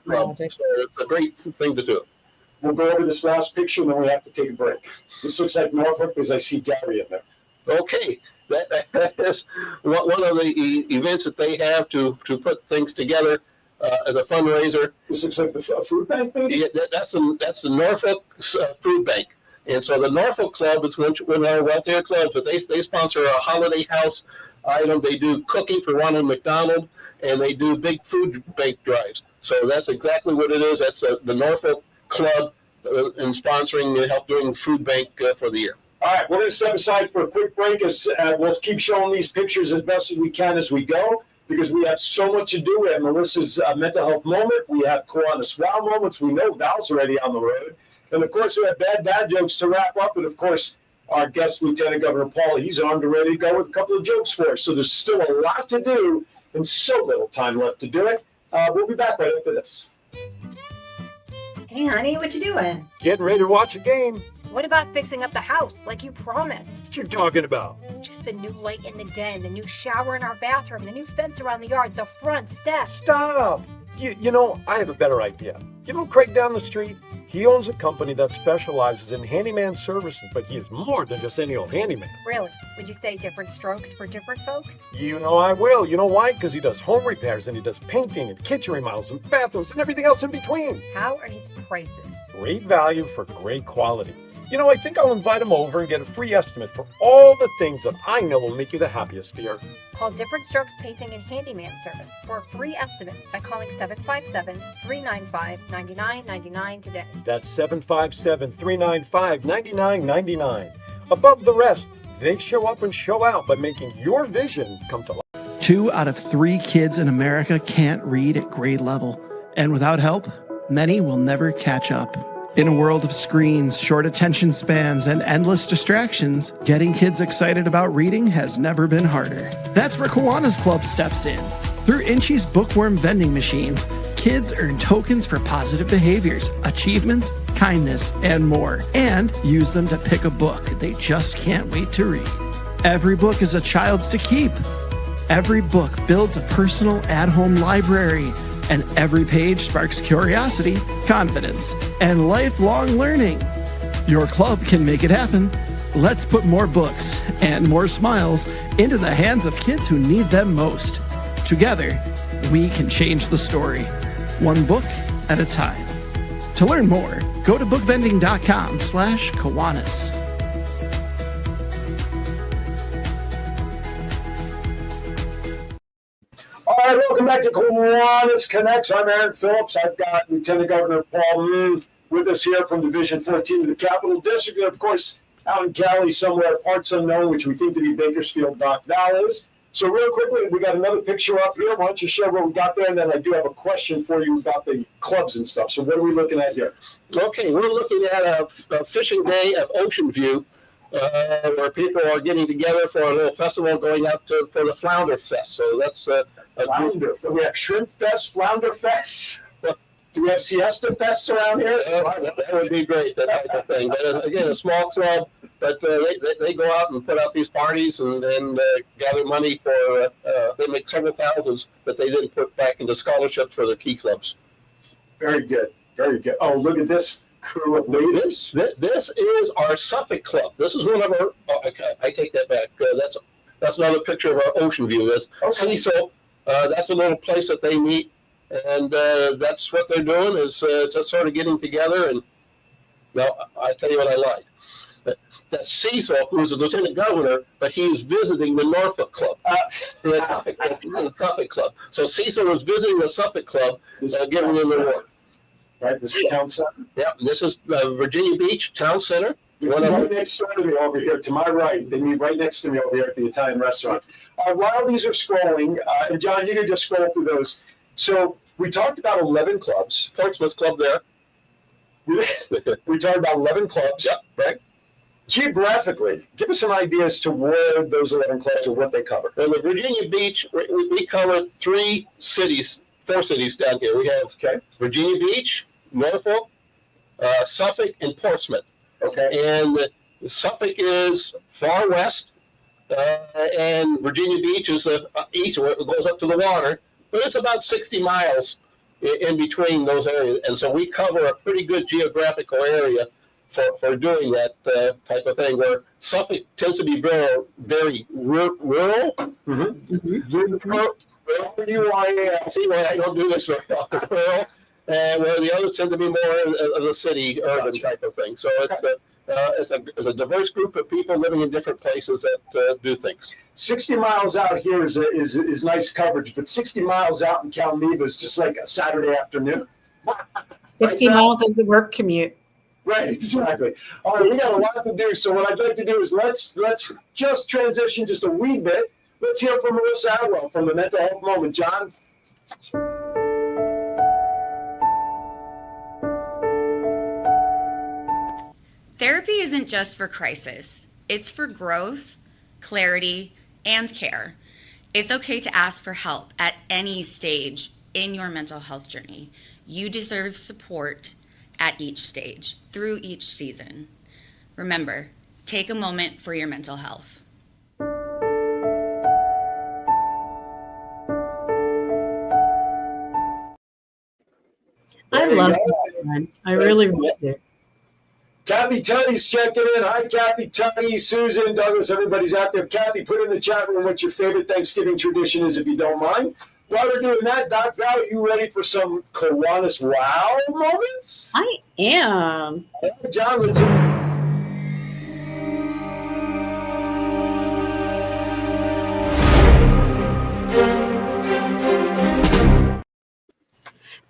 club. So it's a great thing to do. We'll go over this last picture, and then we have to take a break. This looks like Norfolk because I see Gary in there. Okay. That is one of the events that they have to put things together. As a fundraiser. This looks like the food bank, maybe? Yeah, that's the Norfolk Food Bank. And so the Norfolk Club is one of our wealthier clubs, but they sponsor a holiday house item. They do cooking for Ronald McDonald, and they do big food bank drives. So that's exactly what it is. That's the Norfolk Club in sponsoring, help doing food bank for the year. All right, we're going to step aside for a quick break. As we'll keep showing these pictures as best as we can as we go, because we have so much to do. We have Melissa's mental health moment. We have Kiwanis Wow moments. We know Val's already on the road. And, of course, we have bad dad jokes to wrap up. And, of course, our guest, Lieutenant Governor Paul, he's armed and ready to go with a couple of jokes for us. So there's still a lot to do and so little time left to do it. We'll be back right after this. Hey, honey, what you doing? Getting ready to watch a game. What about fixing up the house like you promised? What you talking about? Just the new light in the den, the new shower in our bathroom, the new fence around the yard, the front steps. Stop! You know, I have a better idea. You know Craig down the street? He owns a company that specializes in handyman services, but he is more than just any old handyman. Really? Would you say different strokes for different folks? You know I will. You know why? Because he does home repairs, and he does painting and kitchen remodels and bathrooms and everything else in between. How are his prices? Great value for great quality. You know, I think I'll invite him over and get a free estimate for all the things that I know will make you the happiest here. Call Different Strokes Painting and Handyman Service for a free estimate by calling 757-395-9999 today. That's 757-395-9999. Above the rest, they show up and show out by making your vision come to life. 2 out of 3 kids in America can't read at grade level. And without help, many will never catch up. In a world of screens, short attention spans, and endless distractions, getting kids excited about reading has never been harder. That's where Kiwanis Club steps in. Through Inchy's bookworm vending machines, kids earn tokens for positive behaviors, achievements, kindness, and more, and use them to pick a book they just can't wait to read. Every book is a child's to keep. Every book builds a personal at-home library, and every page sparks curiosity, confidence, and lifelong learning. Your club can make it happen. Let's put more books and more smiles into the hands of kids who need them most. Together, we can change the story, one book at a time. To learn more, go to bookvending.com/Kiwanis. All right, welcome back to Kiwanis Connects. I'm Aaron Phillips. I've got Lieutenant Governor Paul with us here from Division 14 of the Capital District. And of course, out in Cali somewhere, parts unknown, which we think to be Bakersfield, Doc Val is. So real quickly, we got another picture up here. Why don't you share what we got there? And then I do have a question for you about the clubs and stuff. So what are we looking at here? Okay, we're looking at a fishing day at Ocean View, where people are getting together for a little festival going out for the Flounder Fest. So that's Flounder. We have Shrimp Fest, Flounder Fest. Do we have Siesta Fests around here? That would be great, that type of thing. But again, a small club, but they go out and put out these parties and gather money for, they make several thousands that they didn't put back into scholarships for their key clubs. Very good, very good. Oh, look at this crew of leaders. This is our Suffolk Club. This is one of our, I take that back. That's another picture of our Ocean View. That's Cecil. That's a little place that they meet. And that's what they're doing is just sort of getting together. And now I tell you what I like. That's Cecil, who's the lieutenant governor, but he's visiting the Norfolk Club, the Suffolk Club. So Cecil was visiting the Suffolk Club, giving them the award. Right, this is Town Center. Yeah, this is Virginia Beach Town Center. Right next door to me over here, to my right. They meet right next to me over here at the Italian restaurant. While these are scrolling, and John, you can just scroll through those. So we talked about 11 clubs. Portsmouth Club there. We talked about 11 clubs. Yep. Right? Geographically, give us some ideas to where those 11 clubs or what they cover. Well, the Virginia Beach, we cover 4 cities down here. We have Virginia Beach, Norfolk, Suffolk, and Portsmouth. Okay. And Suffolk is far west, and Virginia Beach is east, where it goes up to the water. But it's about 60 miles in between those areas. And so we cover a pretty good geographical area for doing that type of thing, where Suffolk tends to be very, very rural. See why I don't do this very often, rural. And where the others tend to be more of the city, urban type of thing. So it's a diverse group of people living in different places that do things. 60 miles out here is nice coverage, but 60 miles out in Calneva is just like a Saturday afternoon. 60 miles is a work commute. Right, exactly. All right, we got a lot to do. So what I'd like to do is let's just transition just a wee bit. Let's hear from Melissa Atwell from the Mental Health Moment. John? Therapy isn't just for crisis. It's for growth, clarity, and care. It's okay to ask for help at any stage in your mental health journey. You deserve support at each stage, through each season. Remember, take a moment for your mental health. I love that one. I really loved it. Kathy Tutty's checking in. Hi, Kathy Tutty, Susan, Douglas, everybody's out there. Kathy, put in the chat room what your favorite Thanksgiving tradition is, if you don't mind. While we're doing that, Doc Val, you ready for some Kiwanis wow moments? I am. John, let's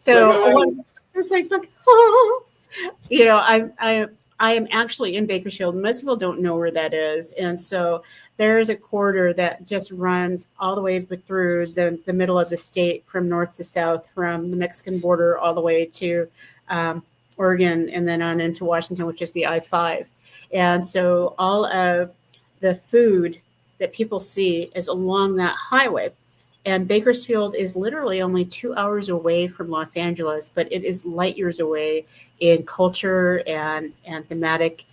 So it's like, oh. You know, I am actually in Bakersfield. Most people don't know where that is, and so there is a corridor that just runs all the way through the middle of the state, from north to south, from the Mexican border all the way to Oregon, and then on into Washington, which is the I-5. And so all of the food that people see is along that highway. And Bakersfield is literally only 2 hours away from Los Angeles, but it is light years away in culture and thematic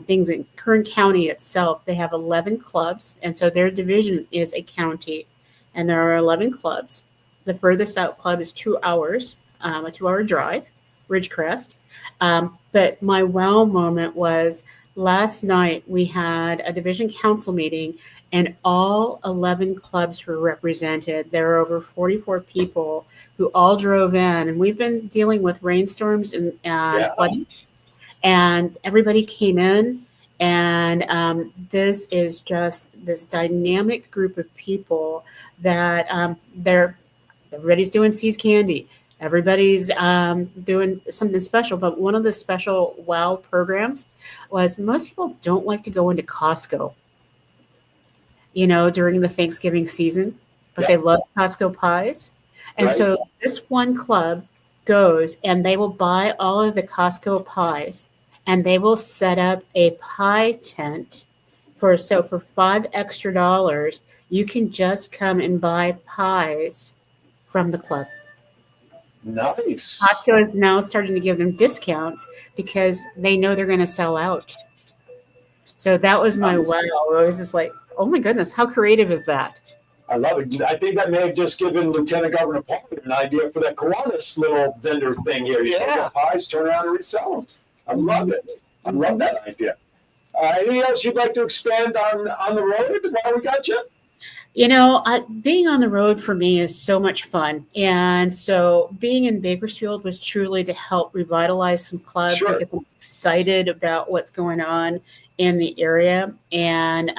things. In Kern County itself, they have 11 clubs. And so their division is a county, and there are 11 clubs. The furthest out club is 2 hours, a 2-hour drive, Ridgecrest. But my wow moment was last night we had a division council meeting, and all 11 clubs were represented. There were over 44 people who all drove in, and we've been dealing with rainstorms and flooding, and everybody came in. And this is just this dynamic group of people that everybody's doing Seas Candy. Everybody's doing something special. But one of the special wow programs was most people don't like to go into Costco, you know, during the Thanksgiving season, but they love Costco pies. And so this one club goes and they will buy all of the Costco pies, and they will set up a pie tent for $5 extra, you can just come and buy pies from the club. Nice. Costco is now starting to give them discounts because they know they're going to sell out. So that was my wow. I was just like, oh my goodness, how creative is that? I love it. I think that may have just given Lieutenant Governor Pollard an idea for that Kiwanis little vendor thing here. You get pies, turn around and resell them. I love it. I love that idea. Anything else you'd like to expand on the road while we got you? You know, being on the road for me is so much fun. And so being in Bakersfield was truly to help revitalize some clubs and get them excited about what's going on in the area. And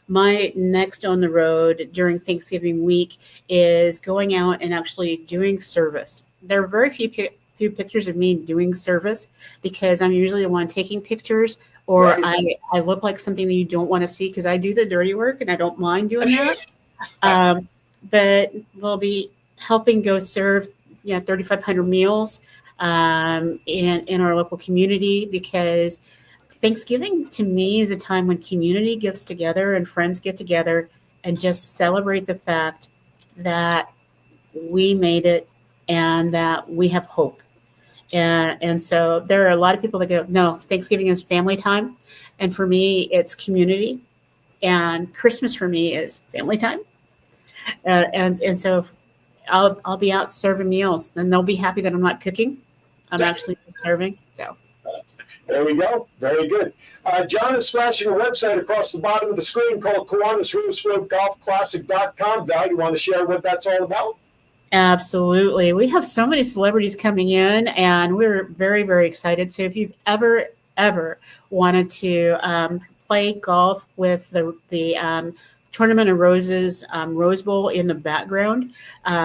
my next on the road during Thanksgiving week is going out and actually doing service. There are very few pictures of me doing service because I'm usually the one taking pictures, or I look like something that you don't want to see because I do the dirty work and I don't mind doing that. But we'll be helping go serve 3,500 meals in our local community, because Thanksgiving to me is a time when community gets together and friends get together and just celebrate the fact that we made it and that we have hope. And so there are a lot of people that go, no, Thanksgiving is family time. And for me, it's community. And Christmas for me is family time. And so I'll be out serving meals, and they'll be happy that I'm not cooking. I'm actually serving. So there we go. Very good. John is flashing a website across the bottom of the screen called KiwanisRosefieldGolfClassic.com. Val, you want to share what that's all about? Absolutely. We have so many celebrities coming in, and we're very, very excited. So if you've ever wanted to play golf with the Tournament of Roses Rose Bowl in the background,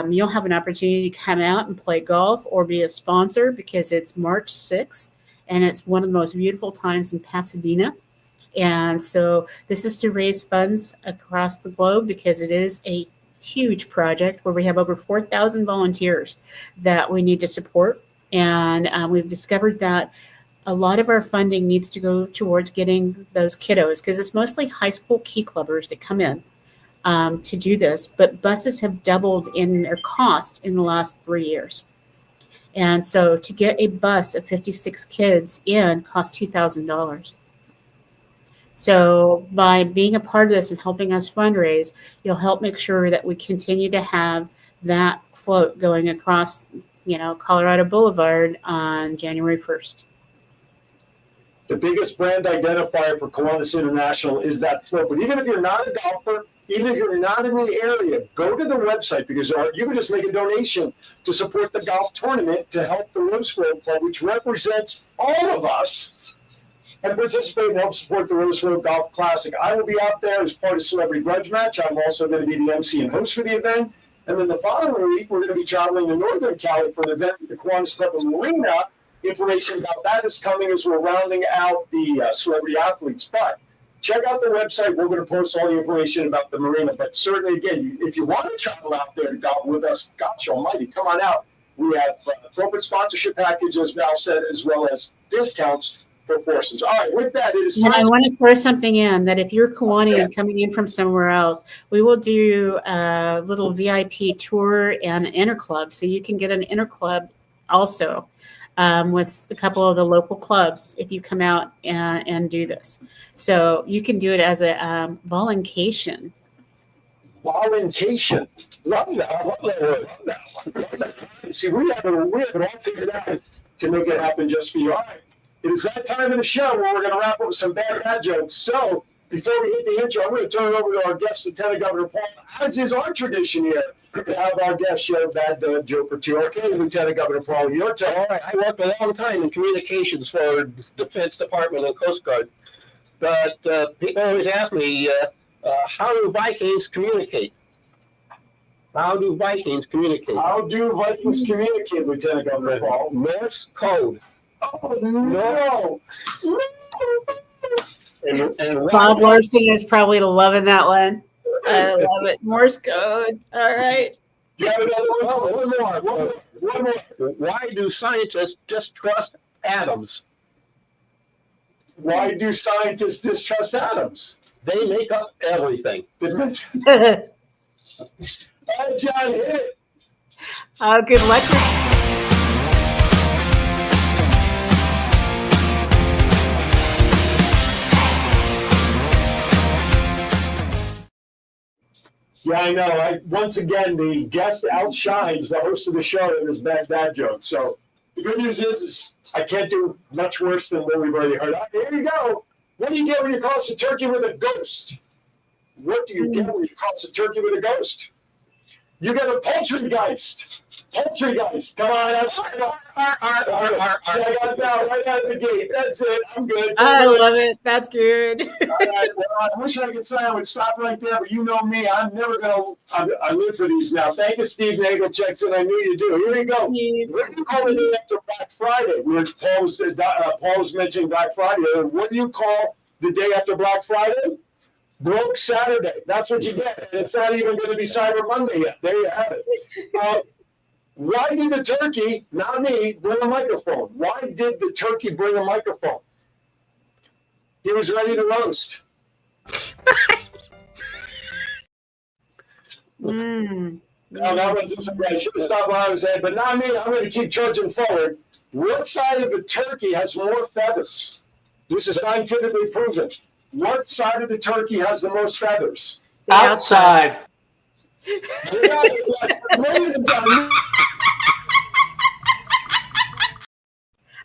you'll have an opportunity to come out and play golf or be a sponsor, because it's March 6th, and it's one of the most beautiful times in Pasadena. And so this is to raise funds across the globe, because it is a huge project where we have over 4,000 volunteers that we need to support. And we've discovered that a lot of our funding needs to go towards getting those kiddos, because it's mostly high school key clubbers that come in to do this. But buses have doubled in their cost in the last 3 years. And so to get a bus of 56 kids in costs $2,000. So by being a part of this and helping us fundraise, you'll help make sure that we continue to have that float going across, Colorado Boulevard on January 1st. The biggest brand identifier for Kiwanis International is that float. But even if you're not a golfer, even if you're not in the area, go to the website, because you can just make a donation to support the golf tournament to help the Rosefield Club, which represents all of us, and participate and help support the Rosefield Golf Classic. I will be out there as part of Celebrity Grudge Match. I'm also going to be the MC and host for the event. And then the following week, we're going to be traveling to Northern Cali for an event at the Kiwanis Club of Marina. Information about that is coming as we're rounding out the celebrity athletes. But check out the website. We're going to post all the information about the marina. But certainly, again, if you want to travel out there to golf with us, gosh almighty, come on out. We have appropriate sponsorship package, as Val said, as well as discounts for forces. All right, with that, it is Well, I time. want to throw something in that if you're Kiwani coming in from somewhere else, we will do a little VIP tour and interclub. So you can get an interclub also with a couple of the local clubs if you come out and do this. So you can do it as a voluntation. Voluntation. Love that. I love that word. Love that. See, we have it all figured out to make it happen just for you. All right. It is that time of the show where we're going to wrap up with some bad dad jokes. So before we hit the intro, I'm going to turn it over to our guest, Lieutenant Governor Paul, as is our tradition here, to have our guest share a bad dad joke or two. Okay, Lieutenant Governor Paul, your turn. All right, I worked a long time in communications for Defense Department and Coast Guard. But people always ask me, how do Vikings communicate? How do Vikings communicate? How do Vikings communicate, Lieutenant Governor Paul? Morse code. Oh, no. And Bob Larson is probably loving that one. I love it. Morse code. All right. You have another one? One more. Why do scientists just trust atoms? Why do scientists distrust atoms? They make up everything. All right, John, hit it. Good luck. Yeah, I know. Once again, the guest outshines the host of the show in his bad dad joke. So the good news is I can't do much worse than what we've already heard. Here you go. What do you get when you cross a turkey with a ghost? What do you get when you cross a turkey with a ghost? You get a poultrygeist. Poultrygeist. Come on. I got that right out of the gate. That's it. I'm good. I love it. That's good. All right. Well, I wish I could say I would stop right there, but you know me. I'm never going to. I live for these now. Thank you, Steve Nagel checks in. I knew you do. Here you go. What do you call the day after Black Friday? Paul was mentioning Black Friday. What do you call the day after Black Friday? Broke Saturday. That's what you get. And it's not even going to be Cyber Monday yet. There you have it. Why did the turkey, not me, bring a microphone? Why did the turkey bring a microphone? He was ready to roast. No, that was just I should have stopped while I was ahead, but not me. I'm going to keep trudging forward. What side of the turkey has more feathers? This is scientifically proven. What side of the turkey has the most feathers? Outside.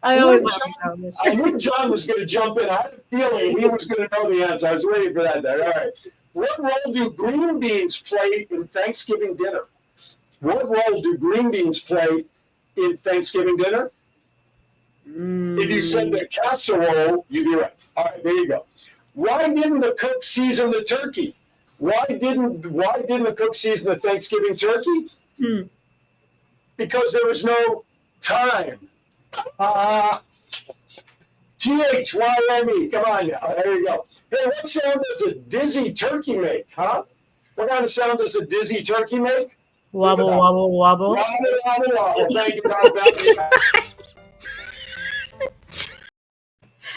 I always I knew John was going to jump in. I had a feeling he was going to know the answer. I was waiting for that there. All right. What role do green beans play in Thanksgiving dinner? What role do green beans play in Thanksgiving dinner? If you said the casserole, you'd be right. All right, there you go. Why didn't the cook season the turkey? Why didn't the cook season the Thanksgiving turkey? Because there was no time. THYME. Come on now. There you go. Hey, what sound does a dizzy turkey make? Huh? What kind of sound does a dizzy turkey make? Wobble, wobble, wobble. Wobble, wobble, wobble. Thank you, Bob.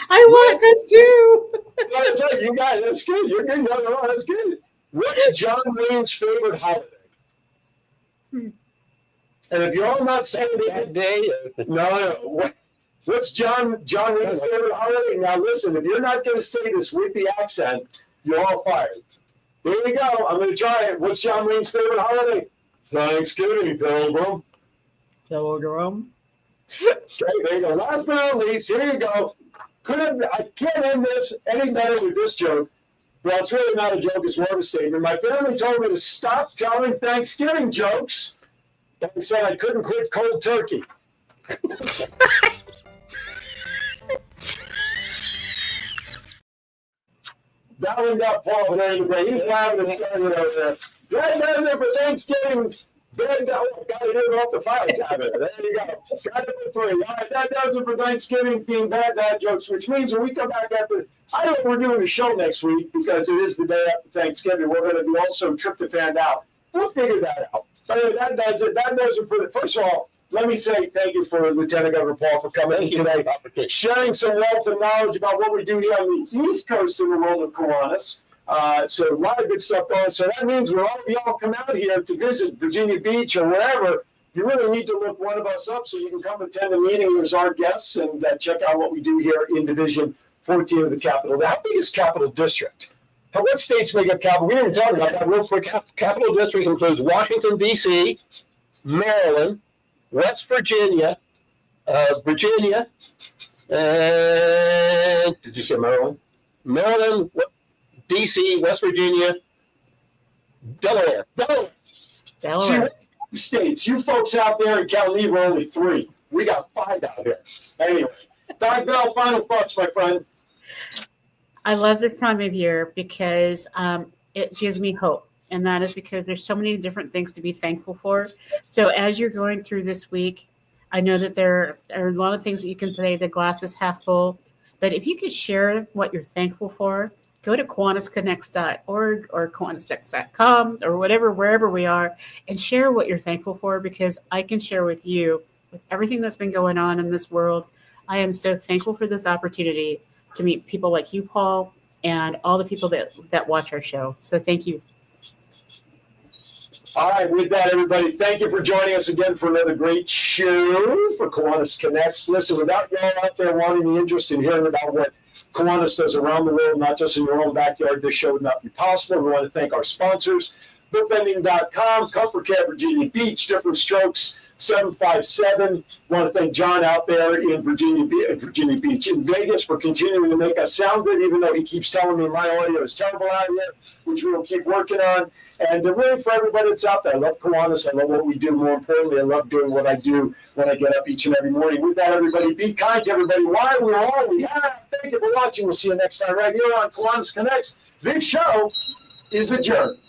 I want that too. That's right. You got it. That's good. You're good. No, that's good. What's John Wayne's favorite holiday? And if you're all not saying that day, no. What's John Wayne's favorite holiday? Now listen, if you're not going to say this with the accent, you're all fired. Here we go. I'm going to try it. What's John Wayne's favorite holiday? Thanksgiving, Pilgrim. Pilgrim. Okay, there you go. Last but not least, here you go. I can't end this any better with this joke. Well, it's really not a joke, it's more of a statement. My family told me to stop telling Thanksgiving jokes. They said I couldn't quit cold turkey. That one got Paul there in the way. He's laughing and starting over there. That does it for Thanksgiving Ben, got it in off the file cabinet. There you go. Got it for 3. All right, that does it for Thanksgiving themed bad dad jokes, which means when we come back after, I know we're doing a show next week because it is the day after Thanksgiving. We're going to do also tryptophan out. We'll figure that out. But anyway, that does it. That does it for the. First of all, let me say thank you for Lieutenant Governor Paul for coming in today, sharing some wealth of knowledge about what we do here on the East Coast of the world of Kiwanis. So a lot of good stuff going. So that means when all of y'all come out here to visit Virginia Beach or wherever, you really need to look one of us up so you can come attend the meeting as our guests and check out what we do here in Division 14 of the Capital. How big is Capital District? What states make up Capital? We didn't talk about that real quick. Capital District includes Washington, D.C., Maryland, West Virginia, Virginia, and did you say Maryland? Maryland, D.C., West Virginia, Delaware. See, states. You folks out there in Calneva are only 3. We got 5 out here. Anyway, Doc Bell, final thoughts, my friend. I love this time of year because it gives me hope. And that is because there's so many different things to be thankful for. So as you're going through this week, I know that there are a lot of things that you can say, the glass is half full. But if you could share what you're thankful for, go to KiwanisConnects.org or KiwanisConnects.com or whatever, wherever we are, and share what you're thankful for, because I can share with you, with everything that's been going on in this world, I am so thankful for this opportunity to meet people like you, Paul, and all the people that watch our show. So thank you. All right, with that, everybody, thank you for joining us again for another great show for Kiwanis Connects. Listen, without y'all out there wanting the interest in hearing about what Kiwanis does around the world, not just in your own backyard, this show would not be possible. We want to thank our sponsors, bookbending.com, Comfort Care Virginia Beach, Different Strokes, 757. Want to thank John out there in Virginia Beach. In Vegas for continuing to make us sound good, even though he keeps telling me my audio is terrible out here, which we will keep working on. And really for everybody that's out there, I love Kiwanis. I love what we do. More importantly, I love doing what I do when I get up each and every morning. With that, everybody, be kind to everybody. Why we're all we have. Thank you for watching. We'll see you next time right here on Kiwanis Connects. This show is adjourned.